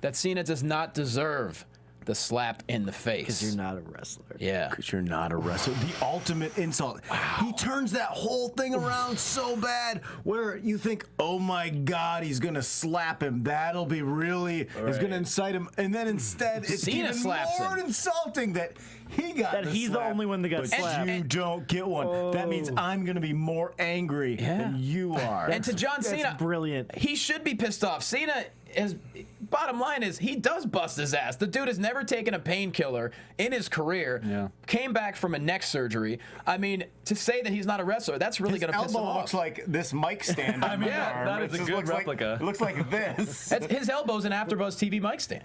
that Cena does not deserve the slap in the face. Because you're not a wrestler. Yeah. Because you're not a wrestler. The ultimate insult. He turns that whole thing around so bad where you think, oh my God, he's going to slap him. That'll be really, is going to incite him. And then instead, it's Cena even slaps more him. insulting that he got That the he's the slap, only one that got but slapped. you don't get one. That means I'm going to be more angry than you are. And to John That's Cena, brilliant. he should be pissed off. Cena is, bottom line is, he does bust his ass. The dude has never taken a painkiller in his career. Yeah. Came back from a neck surgery. I mean, to say that he's not a wrestler, that's really his going to piss him elbow off. looks like this mic stand. I mean, Yeah, arm. that It is a just good looks replica. Like, it looks like this. That's, his elbow's an AfterBuzz TV mic stand.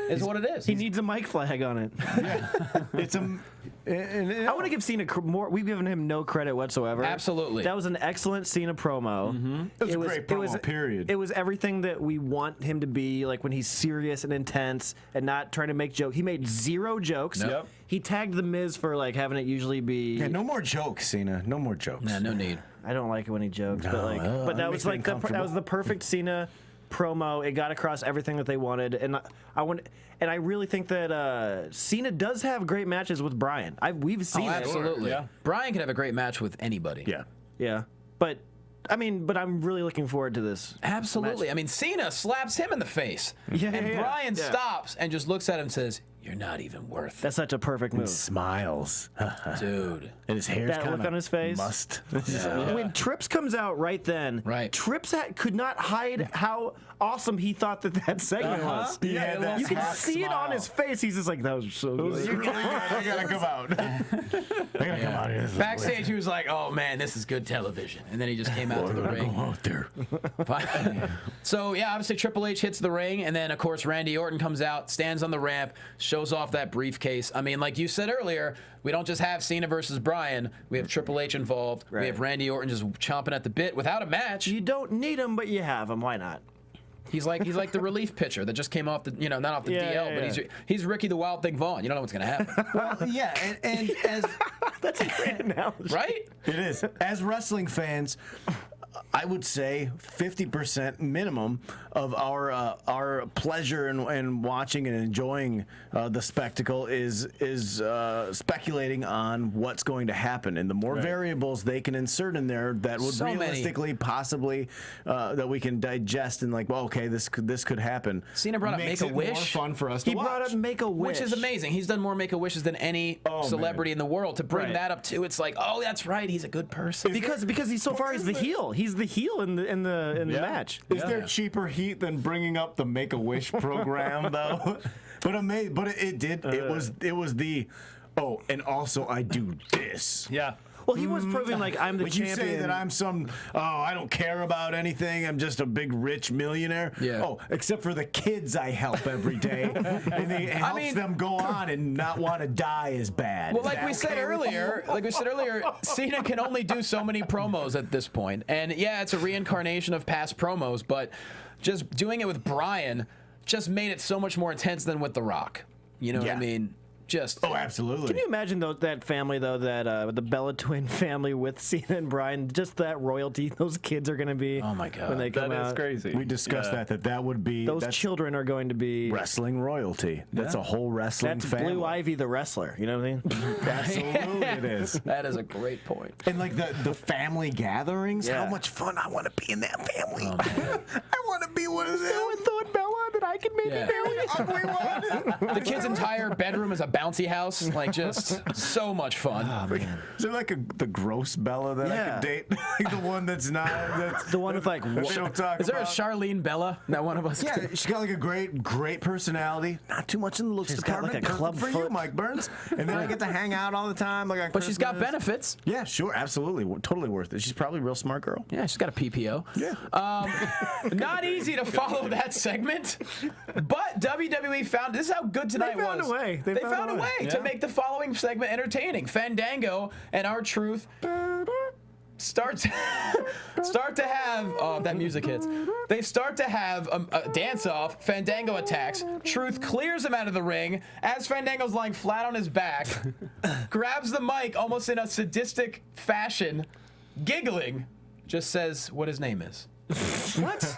Is what it is. He needs a mic flag on it. It's a. I want to give Cena more. We've given him no credit whatsoever. Absolutely. That was an excellent Cena promo. It was a great promo, period. It was everything that we want him to be, like when he's serious and intense and not trying to make jokes. He made zero jokes. Nope. Yep. He tagged The Miz for like having it usually be. Yeah, no more jokes, Cena. No more jokes. Nah, no need. I don't like it when he jokes, but like, but that that was makes me like that was uncomfortable. the perfect Cena promo. It got across everything that they wanted, and I really think that Cena does have great matches with Bryan. We've seen it. Absolutely. Yeah. Bryan could have a great match with anybody. Yeah. Yeah, but but I'm really looking forward to this. Absolutely. I mean, Cena slaps him in the face. Yeah, and yeah, Bryan yeah. stops and just looks at him and says, "You're not even worth it." That's such a perfect move. Smiles. Dude. And his hair's That kind look on his face? Must. When Trips comes out right then, Right. Trips could not hide how awesome he thought that segment was. He had that You can half see it on smile. his face. He's just like, that was so good. Really good. I gotta come out. I gotta come out here. This is Backstage, he was like, "Oh man, this is good television," and then he just came out to the Go ring. out there. So yeah, obviously Triple H hits the ring, and then of course Randy Orton comes out, stands on the ramp, shows off that briefcase. I mean, like you said earlier, we don't just have Cena versus Bryan. We have Triple H involved. We Right. have Randy Orton just chomping at the bit without a match. You don't need him, but you have him. Why not? He's like the relief pitcher that just came off the, not off the Yeah, DL, yeah, but yeah. he's Ricky the Wild Thing Vaughn. You don't know what's gonna happen, Well, yeah, and as That's a great analogy. right? it is, as wrestling fans, I would say 50% minimum of our pleasure in watching and enjoying the spectacle is speculating on what's going to happen, and the more variables they can insert in there that would realistically possibly that we can digest and like, well, okay, this could happen. Cena brought up Make-A-Wish. More fun for us to watch. He brought up Make-A-Wish, which is amazing. He's done more Make-A-Wishes than any celebrity in the world. To bring that up too, it's like, oh, that's right, he's a good person. Because he's so far he's the heel. He's the heel in the match. Is there cheaper heat than bringing up the Make-A-Wish program though? But it did. It was the and also I do this. Yeah. Well, he was proving like I'm the champion. You say that I'm I don't care about anything. I'm just a big rich millionaire. Yeah. Oh, except for the kids I help every day, and it helps them go on and not want to die as bad. Well, like we said earlier, Cena can only do so many promos at this point, and yeah, it's a reincarnation of past promos, but just doing it with Bryan just made it so much more intense than with The Rock. You know what I mean? Absolutely. Can you imagine that family though, that the Bella twin family with Cena and Bryan, just that royalty those kids are going to be? Oh my God, when they come that out. is crazy. We discussed that would be Those children are going to be wrestling royalty. That's a whole wrestling That's family. Blue Ivy the wrestler. You know what I mean? Absolutely, it is. That is a great point. And like the family gatherings, how much fun I want to be in that family. I want to be one of them. Thought Bella that I could maybe marry an ugly one. The kid's entire bedroom is a bouncy house. Like, just so much fun. Oh, man. Is there like the gross Bella that I could date? Like the one that's not. That's the one with like. that they don't talk Is there a about? Charlene Bella? That one of us? Yeah, she's got like a great personality. Not too much in the looks She's got, department. like, a Perfect club for foot. you, Mike Burns. And then I get to hang out all the time. Like on But she's got Christmas. benefits. Yeah, sure, absolutely, totally worth it. She's probably a real smart girl. Yeah, she's got a PPO. Yeah. Not easy to follow that segment, but WWE found this is how good tonight They found was. a way. They found a way to make the following segment entertaining. Fandango and R-Truth start to have that music hits. They start to have a dance-off. Fandango attacks. Truth clears him out of the ring as Fandango's lying flat on his back, grabs the mic almost in a sadistic fashion, giggling, just says what his name is. What?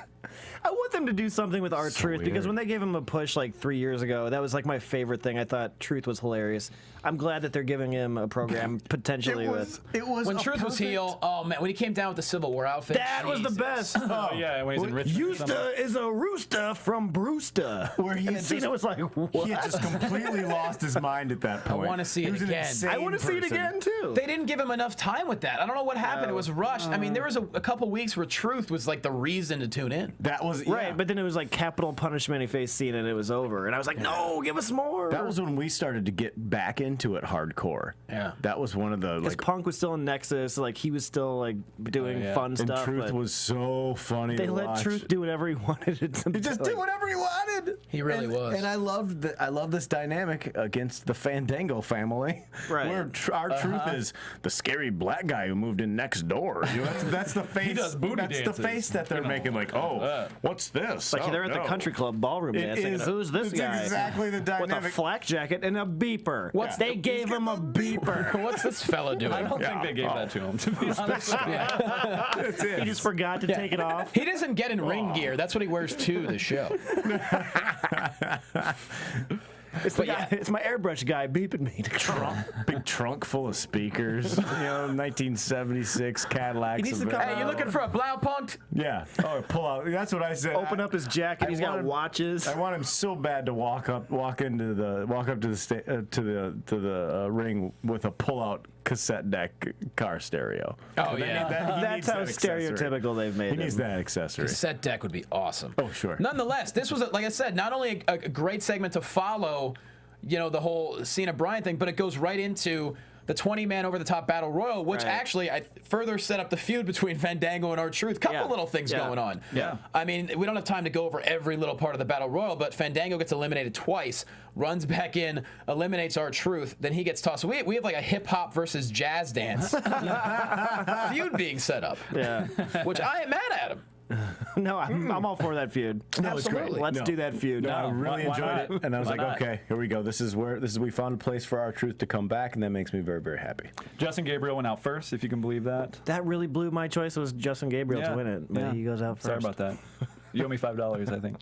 I want them to do something with R-Truth because when they gave him a push like 3 years ago, that was like my favorite thing. I thought Truth was hilarious. I'm glad that they're giving him a program potentially It was when Truth was heel. Oh man, when he came down with the Civil War outfit, that was the best. Oh yeah, when he's in Richmond. Eusta is a rooster from Brewster. Where he and had Cena was like, what? He had just completely lost his mind at that point. I want to see He it was an again. insane I want to see it person. again too. They didn't give him enough time with that. I don't know what happened. It was rushed. I mean, there was a couple weeks where Truth was like the reason to tune in. That was Right, but then it was like capital punishment. He faced Cena, and it was over. And I was like, no, give us more. That was when we started to get back into it hardcore. Yeah. That was one of the because like. Punk was still in Nexus, like he was still like doing fun And stuff. Truth but was so funny. they to let watch. Truth do whatever he wanted. He just did whatever he wanted. He really was. And I love this dynamic against the Fandango family, Right. where our Truth is the scary black guy who moved in next door. You know, that's the face. does booty that's dances. the face that they're making. Like, what's this? Like Oh, they're at the no. country club ballroom It dancing. is- And who's this it's guy? exactly the With a dynamic. flak jacket and a beeper. They gave him a beeper. What's this fella doing? I don't think they gave that to him, to be honest. That's it. He just forgot to take it off. He doesn't get in ring gear. That's what he wears to the show. It's the guy, it's my airbrush guy beeping me. Big trunk full of speakers. 1976 Cadillacs. He needs to come Hey, you looking for a Blaupunkt? Yeah. Oh, pull out. That's what I said. Open up his jacket. He's got watches. I want him so bad to walk up to the ring with a pull-out cassette deck car stereo. Oh, yeah. That's how stereotypical they've made He him. needs that accessory. Cassette deck would be awesome. Oh, sure. Nonetheless, this was, like I said, not only a great segment to follow, the whole Cena Bryan thing, but it goes right into the 20-man over-the-top battle royal, which actually I further set up the feud between Fandango and R-Truth. Couple little things going on. Yeah. I mean, we don't have time to go over every little part of the battle royal, but Fandango gets eliminated twice, runs back in, eliminates R-Truth, then he gets tossed. We have like a hip-hop versus jazz dance feud being set up. Yeah. Which I am mad at him. No, I'm all for that feud. No, it's great. Let's No. do that feud. No, I really why enjoyed not? it, and I was Why like, not? okay, here we go. We found a place for our truth to come back, and that makes me very, very happy. Justin Gabriel went out first, if you can believe that. That really blew my choice. Was Justin Gabriel Yeah. to win it, but Yeah. he goes out first. Sorry about that. You owe me $5, I think.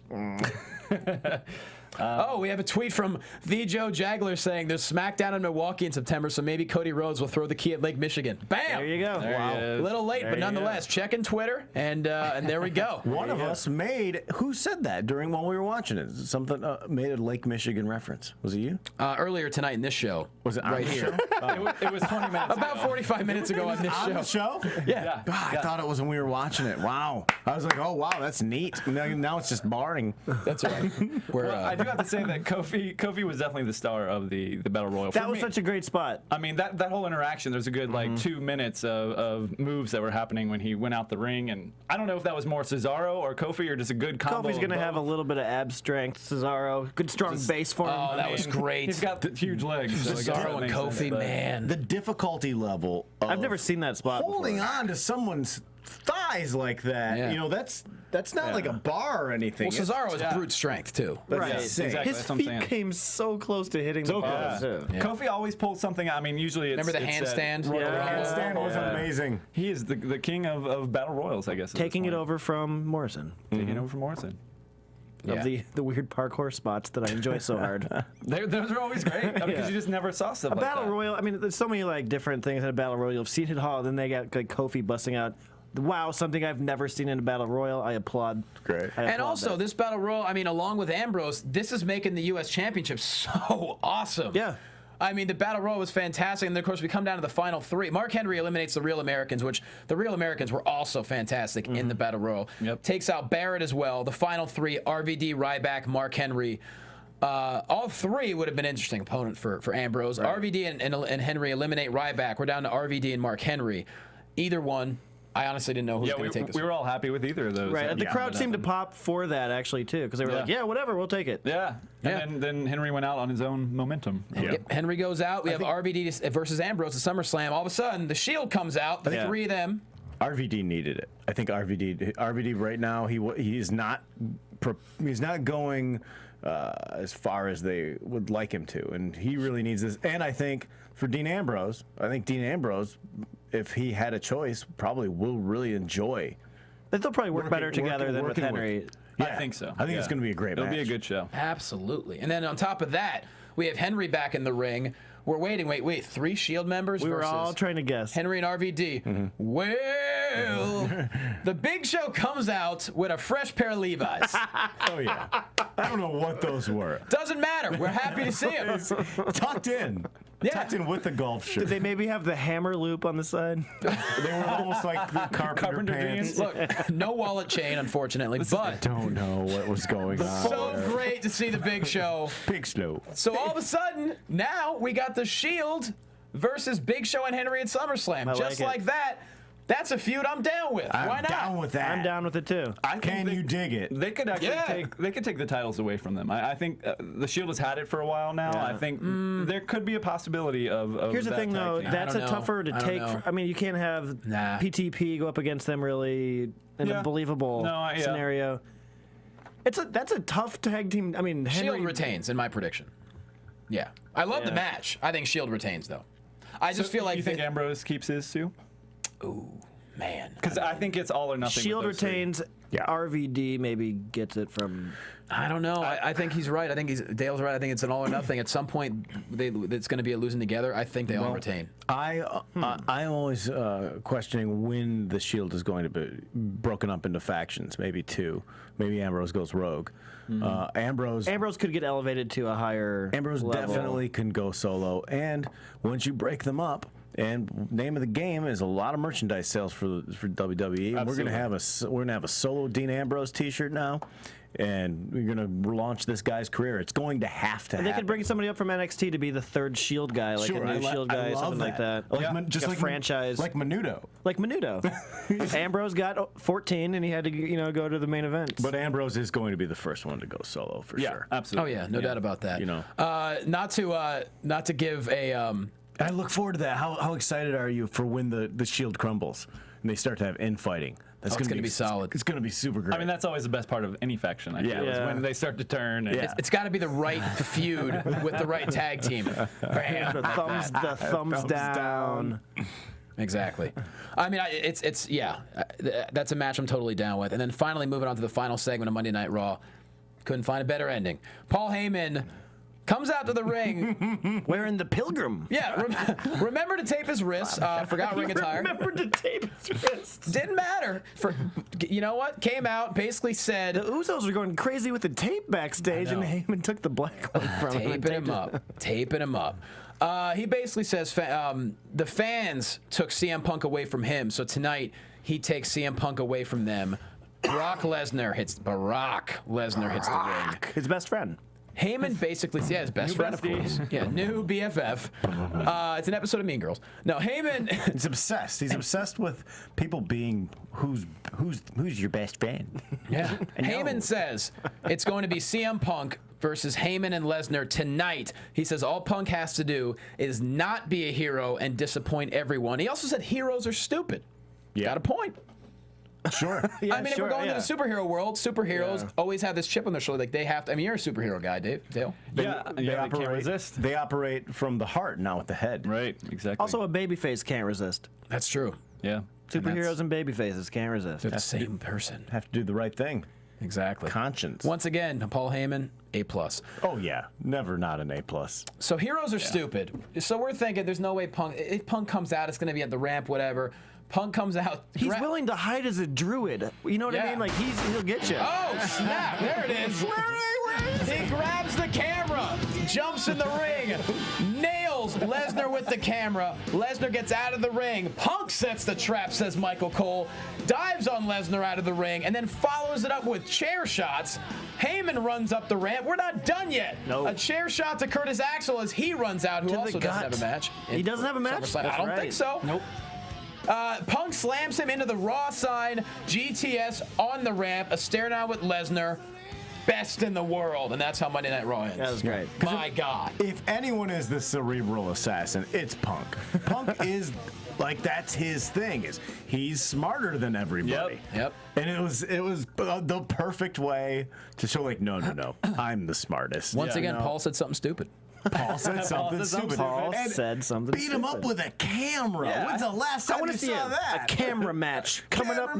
We have a tweet from the Joe Jagler saying there's SmackDown in Milwaukee in September, so maybe Cody Rhodes will throw the key at Lake Michigan. Bam! There you go. A little late, but nonetheless, checking Twitter, and there we go. One of us made. Who said that while we were watching it? Something made a Lake Michigan reference. Was it you? Earlier tonight in this show. Was it on right the here? It was 20 minutes About ago. 45 minutes ago on this On the show. show? Yeah. God, I thought it was when we were watching it. Wow. I was like, oh wow, that's neat. Now it's just boring. That's right. We're, Well, I do have to say that Kofi was definitely the star of the Battle Royal. That For was me. such a great spot. I mean, that whole interaction, there's a good, 2 minutes of moves that were happening when he went out the ring. And I don't know if that was more Cesaro or Kofi or just a good combo. Kofi's going to have a little bit of ab strength. Cesaro, good strong base for him. Oh, that was great. He's got the huge legs. So I guess Cesaro that and makes Kofi, sense, but- man. The difficulty level. Of I've never seen that spot holding before. on to someone's thighs like that. Yeah. You know, that's not like a bar or anything. Well, Cesaro has brute strength, too. That's Right. insane. Exactly. His That's what I'm feet saying. came so close to hitting the So ball. close. too. Yeah. Kofi always pulls something. I mean, usually it's Remember the it's handstand? Royal Yeah. Rumble. Handstand was amazing. He is the king of battle royals, I guess. at Taking this it point. over from Morrison. Taking it over from Morrison. Yeah. Of the weird parkour spots that I enjoy so hard. Those are always great because Yeah. you just never saw stuff A like battle that. royal. I mean, there's so many different things in a battle royal. You've seen it all. Then they got Kofi busting out. Wow, something I've never seen in a battle royal. I applaud. Great. I And applaud also, that. this battle royal, I mean, along with Ambrose, this is making the U.S. Championship so awesome. Yeah. I mean, the battle royal was fantastic, and then, of course, we come down to the final three. Mark Henry eliminates the Real Americans, which the Real Americans were also fantastic in the battle royal. Yep. Takes out Barrett as well. The final three: RVD, Ryback, Mark Henry. All three would have been an interesting opponent for Ambrose. RVD and Henry eliminate Ryback. We're down to RVD and Mark Henry. Either one, I honestly didn't know who was Yeah, going we, to take this. we were all happy with either of those. Right. The Yeah, crowd but, seemed to pop for that actually too, because they were Yeah. like, "Yeah, whatever, we'll take it." Yeah. Yeah. And then Henry went out on his own momentum. Yep, Henry goes out. We have RVD versus Ambrose at SummerSlam. All of a sudden, the Shield comes out. The three of them. RVD needed it. I think RVD right now he's not going as far as they would like him to, and he really needs this. And I think for Dean Ambrose, if he had a choice, probably will really enjoy. But they'll probably work better together than with working Henry. I think so. I think it's Yeah. going to be a great It'll match. be a good show. Absolutely. And then on top of that, we have Henry back in the ring. We're waiting. Wait. 3 Shield members We were versus all trying to guess. Henry and RVD. Well, the Big Show comes out with a fresh pair of Levi's. Oh yeah. I don't know what those were. Doesn't matter. We're happy to see him. Tucked in. Yeah. Tucked in with the golf shirt. Did they maybe have the hammer loop on the side? They were almost like the carpenter pants. jeans. Look, no wallet chain, unfortunately, but Don't know what was going on. so there. great to see the Big Show. Big slow. So all of a sudden, now we got the Shield versus Big Show and Henry at SummerSlam. I Just like it. like that. That's a feud I'm down with. Why I'm not? down with that. I'm down with it too. Can you dig it? They could actually Yeah. take the titles away from them. I think the Shield has had it for a while now. Yeah. I think there could be a possibility of Here's the that thing, tag though. team. That's don't a know. tougher to I don't take. know. I mean, you can't have Nah. PTP go up against them really in Yeah. a believable No, yeah. scenario. That's a tough tag team. I mean, Henry Shield retains in my prediction. Yeah. I love the Yeah. match. I think Shield retains, though. I just feel like you think Ambrose keeps his too? man. Because I think it's all or nothing. with Shield those three. retains. RVD maybe gets it from. I don't know. I think he's right. I think Dale's right. I think it's an all or nothing. At some point, it's going to be a losing together. I think they all retain. I'm always questioning when the Shield is going to be broken up into factions. Maybe 2. Maybe Ambrose goes rogue. Ambrose Could get elevated to a higher. level. definitely can go solo. And once you break them up, and name of the game is a lot of merchandise sales for WWE. And Absolutely. we're gonna have a solo Dean Ambrose T-shirt now, and we're gonna launch this guy's career. It's going to have to. They could bring somebody up from NXT to be the third Shield guy, like Sure, a new Shield guy, something like that. Just like a franchise, like Menudo. like Menudo. Ambrose got 14, and he had to go to the main event. But Ambrose is going to be the first one to go solo for Yeah, sure. Oh absolutely. yeah, no doubt about that. You know. not to give a. I look forward to that. How excited are you for when the Shield crumbles and they start to have infighting? It's going to be solid. It's going to be super great. I mean, that's always the best part of any faction, I feel, is when they start to turn. And It's got to be the right feud with the right tag team. Bam. The thumbs down. Exactly. I mean, that's a match I'm totally down with. And then finally moving on to the final segment of Monday Night Raw. Couldn't find a better ending. Paul Heyman comes out to the ring. Wearing the pilgrim. Yeah, remember to tape his wrists. Forgot ring attire. Remember to tape his wrists. Didn't matter. You know what? Came out, basically said... The Usos were going crazy with the tape backstage, and Heyman took the black one from him. Taping him up. He basically says the fans took CM Punk away from him, so tonight he takes CM Punk away from them. Brock Lesnar hits the ring. His best friend. Heyman basically, his best friend, of course. Yeah, new BFF. It's an episode of Mean Girls. No, Heyman. He's obsessed. He's obsessed with people being who's your best friend. Yeah. Heyman says it's going to be CM Punk versus Heyman and Lesnar tonight. He says all Punk has to do is not be a hero and disappoint everyone. He also said heroes are stupid. Yeah. Got a point. Sure. I mean, if we're going to the superhero world, superheroes always have this chip on their shoulder. Like they have to. I mean, you're a superhero guy, Dale. They can't resist. They operate from the heart, not with the head. Right. Exactly. Also, a babyface can't resist. That's true. Yeah. Superheroes and babyfaces can't resist. They're the same person. Have to do the right thing. Exactly. Conscience. Once again, Paul Heyman, A+. Oh yeah, never not an A+. So heroes are stupid. So we're thinking there's no way Punk. If Punk comes out, it's going to be at the ramp, whatever. Punk comes out. He's willing to hide as a druid. You know what I mean? Like he'll get you. Oh snap! There it is. He grabs the camera, jumps in the ring, nails Lesnar with the camera. Lesnar gets out of the ring. Punk sets the trap, says Michael Cole. Dives on Lesnar out of the ring, and then follows it up with chair shots. Heyman runs up the ramp. We're not done yet. No. A chair shot to Curtis Axel as he runs out, who also doesn't have a match. He doesn't have a match? I don't think so. Nope. Punk slams him into the Raw sign. GTS on the ramp. A stare down with Lesnar. Best in the world. And that's how Monday Night Raw ends. That was great. My God. If anyone is the cerebral assassin, it's Punk. Punk is like that's his thing. Is he's smarter than everybody. Yep. And it was the perfect way to show like no, I'm the smartest. Once again, Paul said something stupid. Paul said something stupid. Paul And said something beat him up with a camera. Yeah. When's the last time I want you to see saw that? a camera match coming up.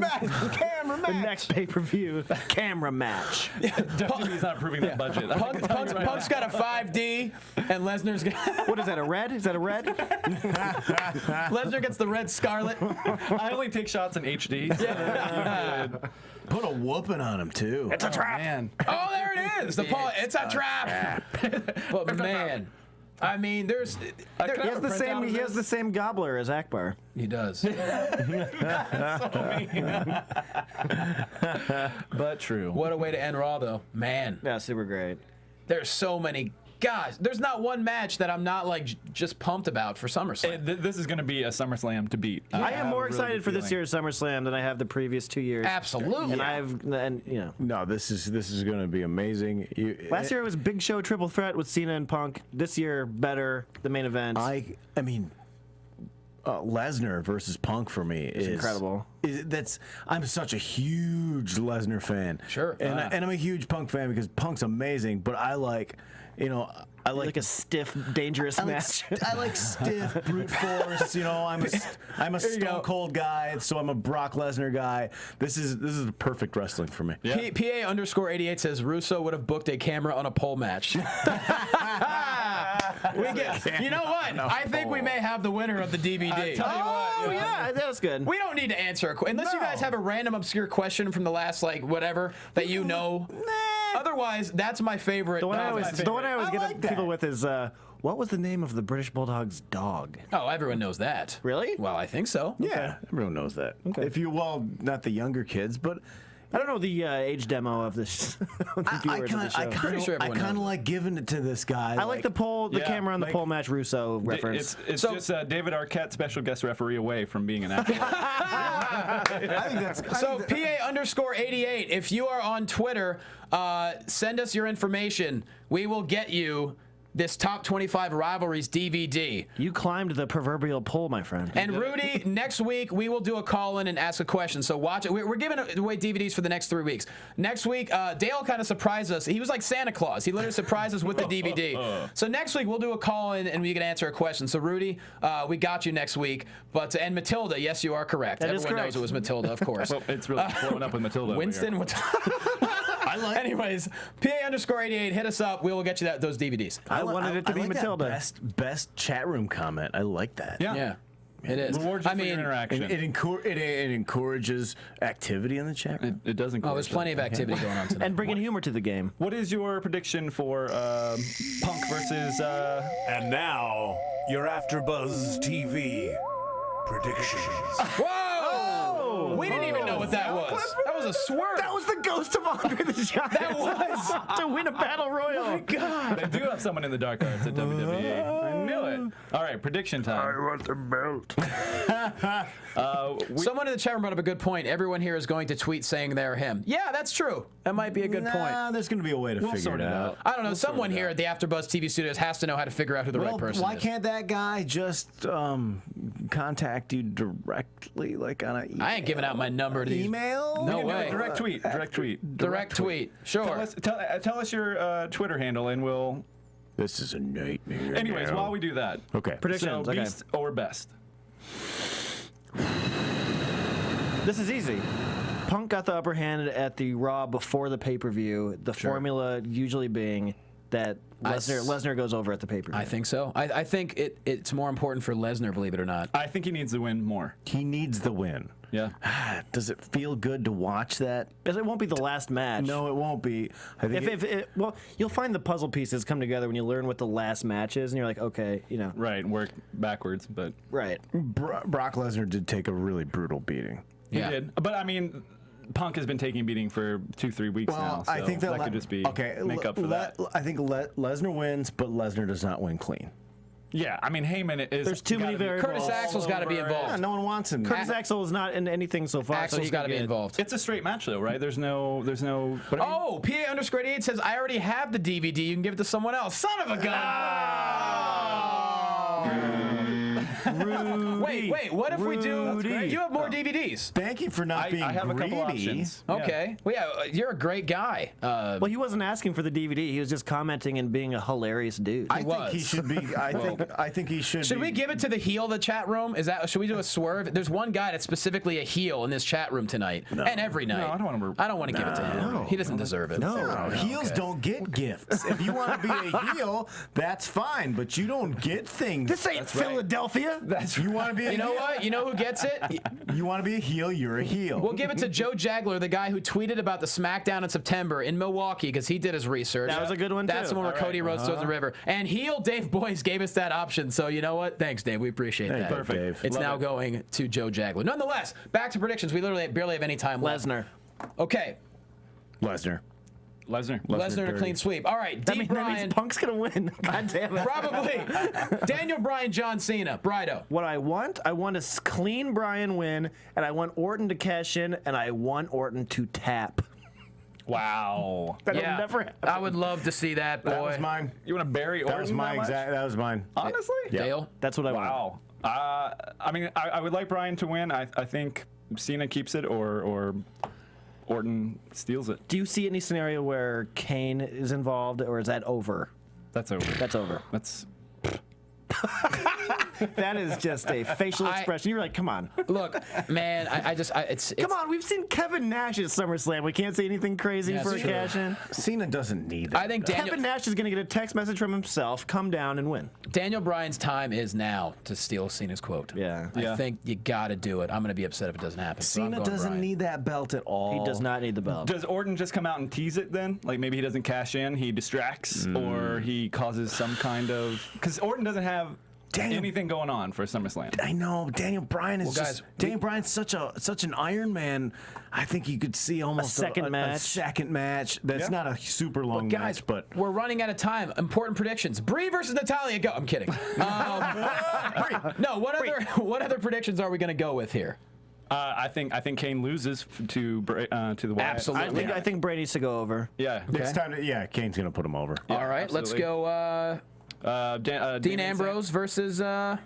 Camera match. The next pay-per-view camera match. WWE's not approving that budget. Punk's got a 5D, and Lesnar's got... What is that, a red? Is that a red? Lesnar gets the red scarlet. I only take shots in HD. Put a whooping on him too. It's a trap. Man. Oh, there it is. It's a trap. But man, I mean, He has the same gobbler as Akbar. He does. But true. What a way to end Raw, though. Man, Yeah, super great. there's so many. Guys, there's not one match that I'm not like just pumped about for SummerSlam. This is going to be a SummerSlam to beat. I am more have a really excited good for this feeling. year's SummerSlam than I have the previous 2 years. Absolutely. And No, this is going to be amazing. last year it was Big Show Triple Threat with Cena and Punk. This year, better, the main event. I mean, Lesnar versus Punk for me is incredible. I'm such a huge Lesnar fan. Sure. And I'm a huge Punk fan because Punk's amazing. But I like a stiff, dangerous match. I like stiff brute force. I'm a Stone Cold guy, so I'm a Brock Lesnar guy. This is perfect wrestling for me. PA _88 says Russo would have booked a camera on a pole match. You know what? I think we may have the winner of the DVD. Yeah, that was good. We don't need to answer a question. Unless you guys have a random obscure question from the last, whatever, that you know. Otherwise, that's my favorite. The one I always get like people with is, what was the name of the British Bulldog's dog? Oh, everyone knows that. Really? Well, I think so. Yeah, everyone knows that. Okay. Not the younger kids, but I don't know the age demo of this. I kind of like giving it to this guy. I like the camera on the pole match Russo reference. It's just David Arquette, special guest referee, away from being an actor. I think that's So PA _88, if you are on Twitter, send us your information. We will get you this top 25 rivalries DVD. You climbed the proverbial pole, my friend. And Rudy, next week we will do a call-in and ask a question. So watch it. We're giving away DVDs for the next 3 weeks. Next week, Dale kind of surprised us. He was like Santa Claus. He literally surprised us with the DVD. So next week we'll do a call-in and we can answer a question. So Rudy, we got you next week. And Matilda, yes, you are correct. Everyone knows it was Matilda, of course. Well, it's really blowing up with Matilda. Winston. Anyways, PA_88, hit us up. We will get you those DVDs. I wanted it to be like Matilda. That best chat room comment. I like that. Yeah. It is. Rewards you for your interaction. It encourages activity in the chat room. It does encourage. Oh, there's plenty of activity going on tonight. And bringing humor to the game. What is your prediction for Punk versus? And now, your AfterBuzz TV predictions. Whoa! We didn't even know what that was. That was a swerve. That was the ghost of Andre the Giant. That was. To win a battle royal. Oh my God. They do have someone in the dark arts at WWE. I knew it. All right, prediction time. want the belt. Someone in the chat room brought up a good point. Everyone here is going to tweet saying they're him. Yeah, that's true. That might be a good point. There's going to be a way to figure sort it it out. I don't know. Someone here at the AfterBuzz TV studios has to know how to figure out who the right person why is. can't that guy just contact you directly, like on an I ain't giving out my number to these. email? No way. Direct tweet. Direct tweet. Direct tweet. Sure. Tell us your Twitter handle, and we'll. This is a nightmare. Anyways, now. while we do that, Okay. Predictions. so Okay. beast or best? This is easy. Punk got the upper hand at the Raw before the pay-per-view. The formula usually being that Lesnar goes over at the pay-per-view. I think so. I think it's more important for Lesnar, believe it or not. I think he needs to win more. He needs the win. Yeah. Does it feel good to watch that? It won't be the last match. No, it won't be. I think Well, you'll find the puzzle pieces come together when you learn what the last match is, and you're like, okay, Right. Work backwards, but right. Brock Lesnar did take a really brutal beating. he did. But I mean, Punk has been taking beating for 2-3 weeks now. So I think that could just be make up for that. I think Lesnar wins, but Lesnar does not win clean. Yeah, I mean Heyman is. There's too many variables. Curtis Axel's got to be involved. Yeah, no one wants him. Curtis Axel is not in anything so far. Axel's got to be involved. It's a straight match though, right? There's no. But Oh, PA_88 says, I already have the DVD. You can give it to someone else. Son of a gun. Wait. What if we do? You have more DVDs. Thank you for not being I have greedy. a couple options. Okay. Well, yeah, you're a great guy. Well, he wasn't asking for the DVD. He was just commenting and being a hilarious dude. I think he should be. I think he should. Should we give it to the heel of the chat room? Should we do a swerve? There's one guy that's specifically a heel in this chat room tonight and every night. I don't want to. I don't want to give it to him. He doesn't deserve it. No, heels don't get gifts. If you want to be a heel, that's fine, but you don't get things. This ain't Philadelphia. You want to be a You know heel? what? You know who gets it? You want to be a heel, you're a heel. We'll give it to Joe Jagler, the guy who tweeted about the SmackDown in September in Milwaukee because he did his research. That was a good one, That's too. the one where Cody Rhodes throws the river. And heel Dave Boyce gave us that option. So you know what? Thanks, Dave. We appreciate that. Perfect. Dave. It's now going to Joe Jagler. Nonetheless, back to predictions. We literally barely have any time left. Lesnar. Okay. Lesnar. Lesnar to clean sweep. All right. That D. means Bryan. Punk's gonna win. God damn it. Probably. Daniel Bryan, John Cena. Brido. What I want a clean Bryan win, and I want Orton to cash in, and I want Orton to tap. Wow. That'll never happen. I would love to see that, boy. That was mine. You want to bury Orton? That was my much? exact. That was mine. Honestly. Dale. That's what I want. Wow. I mean, I would like Bryan to win. I think Cena keeps it, or Orton steals it. Do you see any scenario where Kane is involved, or is that over? That's over. That's over. That's. That is just a facial expression. You're like, come on. Look, man, it's Come on, we've seen Kevin Nash at SummerSlam. We can't say anything crazy Yeah, for a it's true. cash in. Cena doesn't need that. I think Kevin Nash is going to get a text message from himself, come down and win. Daniel Bryan's time is now, to steal Cena's quote. Yeah. I think you got to do it. I'm going to be upset if it doesn't happen. so I'm Cena going doesn't Bryan. need that belt at all. He does not need the belt. Does Orton just come out and tease it then? Like maybe he doesn't cash in, he distracts, or he causes some kind of. Because Orton doesn't have anything going on for SummerSlam. I know Daniel Bryan is guys, Daniel Bryan's such an Iron Man. I think you could see almost A second match. That's not a super long Guys, match, but we're running out of time. Important predictions. Brie versus Natalia. Go. I'm kidding. No. What other predictions are we going to go with here? I think Kane loses to the Wyatt. Absolutely. I think Brady needs to go over. Yeah. it's time to. Yeah, Kane's gonna put him over. All right. Let's absolutely. go. Dean Ambrose versus. I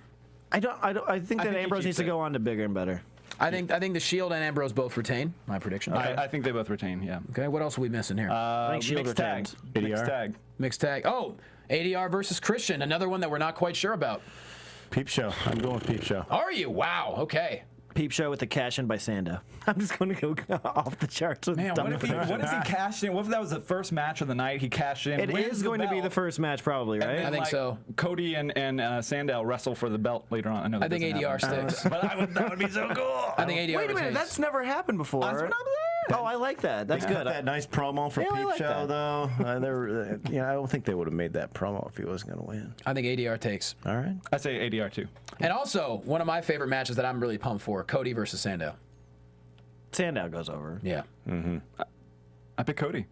think that Ambrose needs to go on to bigger and better. I think the Shield and Ambrose both retain. My prediction. Okay. I think they both retain. Yeah. Okay. What else are we missing here? I think Shield mixed tag. retains. Mixed tag. Mixed tag. Oh, ADR versus Christian. Another one that we're not quite sure about. Peep Show. I'm going with Peep Show. Are you? Wow. Okay. Peep Show with the cash in by Sandow. I'm just going to go off the charts with Man, dumb what if he cashed in? What if that was the first match of the night? He cashed in. It is going to be the first match, probably, right? I think so. Cody and Sandow wrestle for the belt later on. I know. I think ADR sticks. But that would be so cool. I think ADR. Wait a minute, retains. that's never happened before. That's what I'm saying. Oh, I like that. That's good. That nice promo for Yeah, I Peep like Show, that. though. I don't think they would have made that promo if he wasn't going to win. I think ADR takes. All right. I say ADR too. And also, one of my favorite matches that I'm really pumped for: Cody versus Sandow. Sandow goes over. Yeah. I pick Cody.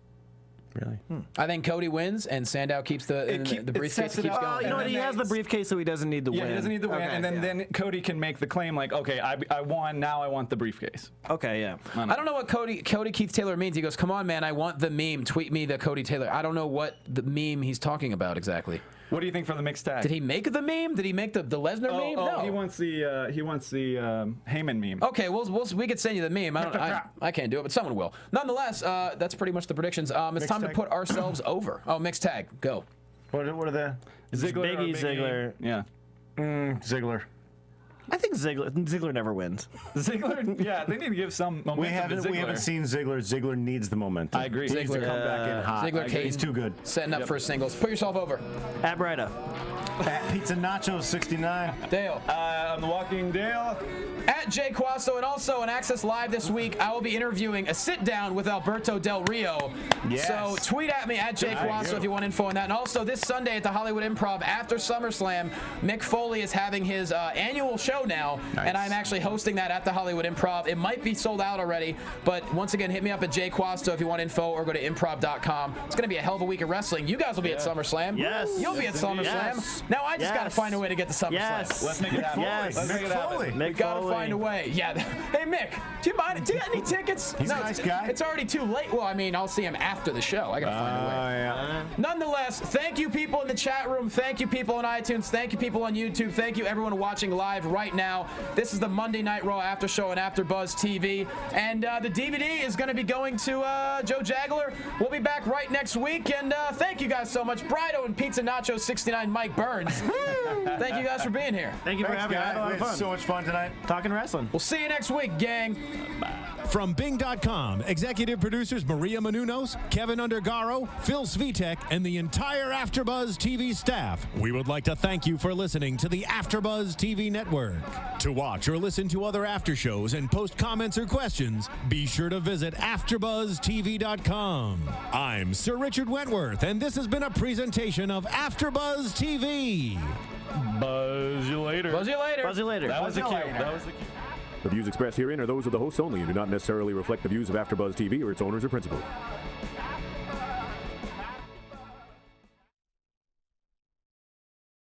Really? I think Cody wins and Sandow keeps the briefcase sets it keeps up. going. You know what? And He then has the briefcase, so he doesn't need the win. Yeah, he doesn't need the win, Okay, and then Cody can make the claim like, okay, I won. Now I want the briefcase. Okay, yeah. I don't know what Cody Keith Taylor means. He goes, "Come on, man, I want the meme. Tweet me the Cody Taylor." I don't know what the meme he's talking about exactly. What do you think for the mixed tag? Did he make the meme? Did he make the Lesnar meme? No. He wants the Heyman meme. Okay, we could send you the meme. I can't do it, but someone will. Nonetheless, that's pretty much the predictions. It's time to put ourselves over. Oh, mixed tag, go. What are the Ziggler, Biggie, Ziggler. Yeah. Ziggler? I think Ziggler never wins. Ziggler, yeah, they need to give some momentum We to haven't Ziggler. seen Ziggler. Ziggler needs the momentum. I agree. He needs to Ziggler, come back in hot. Ziggler, He's Caden. too good. Setting up for singles. Put yourself over. At Brida. At Pizza Nachos 69. Dale. I'm the Walking Dale. At Jay Quasto, and also on Access Live this week, I will be interviewing a sit-down with Alberto Del Rio. Yes. So tweet at me at Jay Quasto if you want info on that. And also this Sunday at the Hollywood Improv after SummerSlam, Mick Foley is having his annual show now, and I'm actually hosting that at the Hollywood Improv. It might be sold out already, but once again, hit me up at Jay Quasto if you want info, or go to improv.com. It's going to be a hell of a week of wrestling. You guys will be at SummerSlam. Yes. You'll be at SummerSlam. Yes. Now I just got to find a way to get to SummerSlam. Yes. Let's make it happen. Yes. Let's make it happen. Mick We gotta Foley. find a way. Yeah. Hey Mick, do you mind? Do you got any tickets? He's a nice guy. It's already too late. Well, I mean, I'll see him after the show. I gotta find a way. Yeah. Nonetheless, thank you people in the chat room. Thank you people on iTunes. Thank you people on YouTube. Thank you everyone watching live right now. This is the Monday Night Raw After Show on AfterBuzz TV, and the DVD is going to be going to Joe Jagler. We'll be back right next week, and thank you guys so much. Brido and Pizza Nacho 69, Mike Burns. Thank you guys for being here. Thank you for having me. I had a lot We of had fun. so much fun tonight. Talking wrestling. We'll see you next week, gang. From Bing.com, executive producers Maria Menounos, Kevin Undergaro, Phil Svitek, and the entire AfterBuzz TV staff, we would like to thank you for listening to the AfterBuzz TV network. To watch or listen to other after shows and post comments or questions, be sure to visit AfterBuzzTV.com. I'm Sir Richard Wentworth, and this has been a presentation of AfterBuzz TV. Buzz you later. Buzz you later. Buzz you later. That was the cue. That was the cue. The views expressed herein are those of the hosts only and do not necessarily reflect the views of AfterBuzz TV or its owners or principals.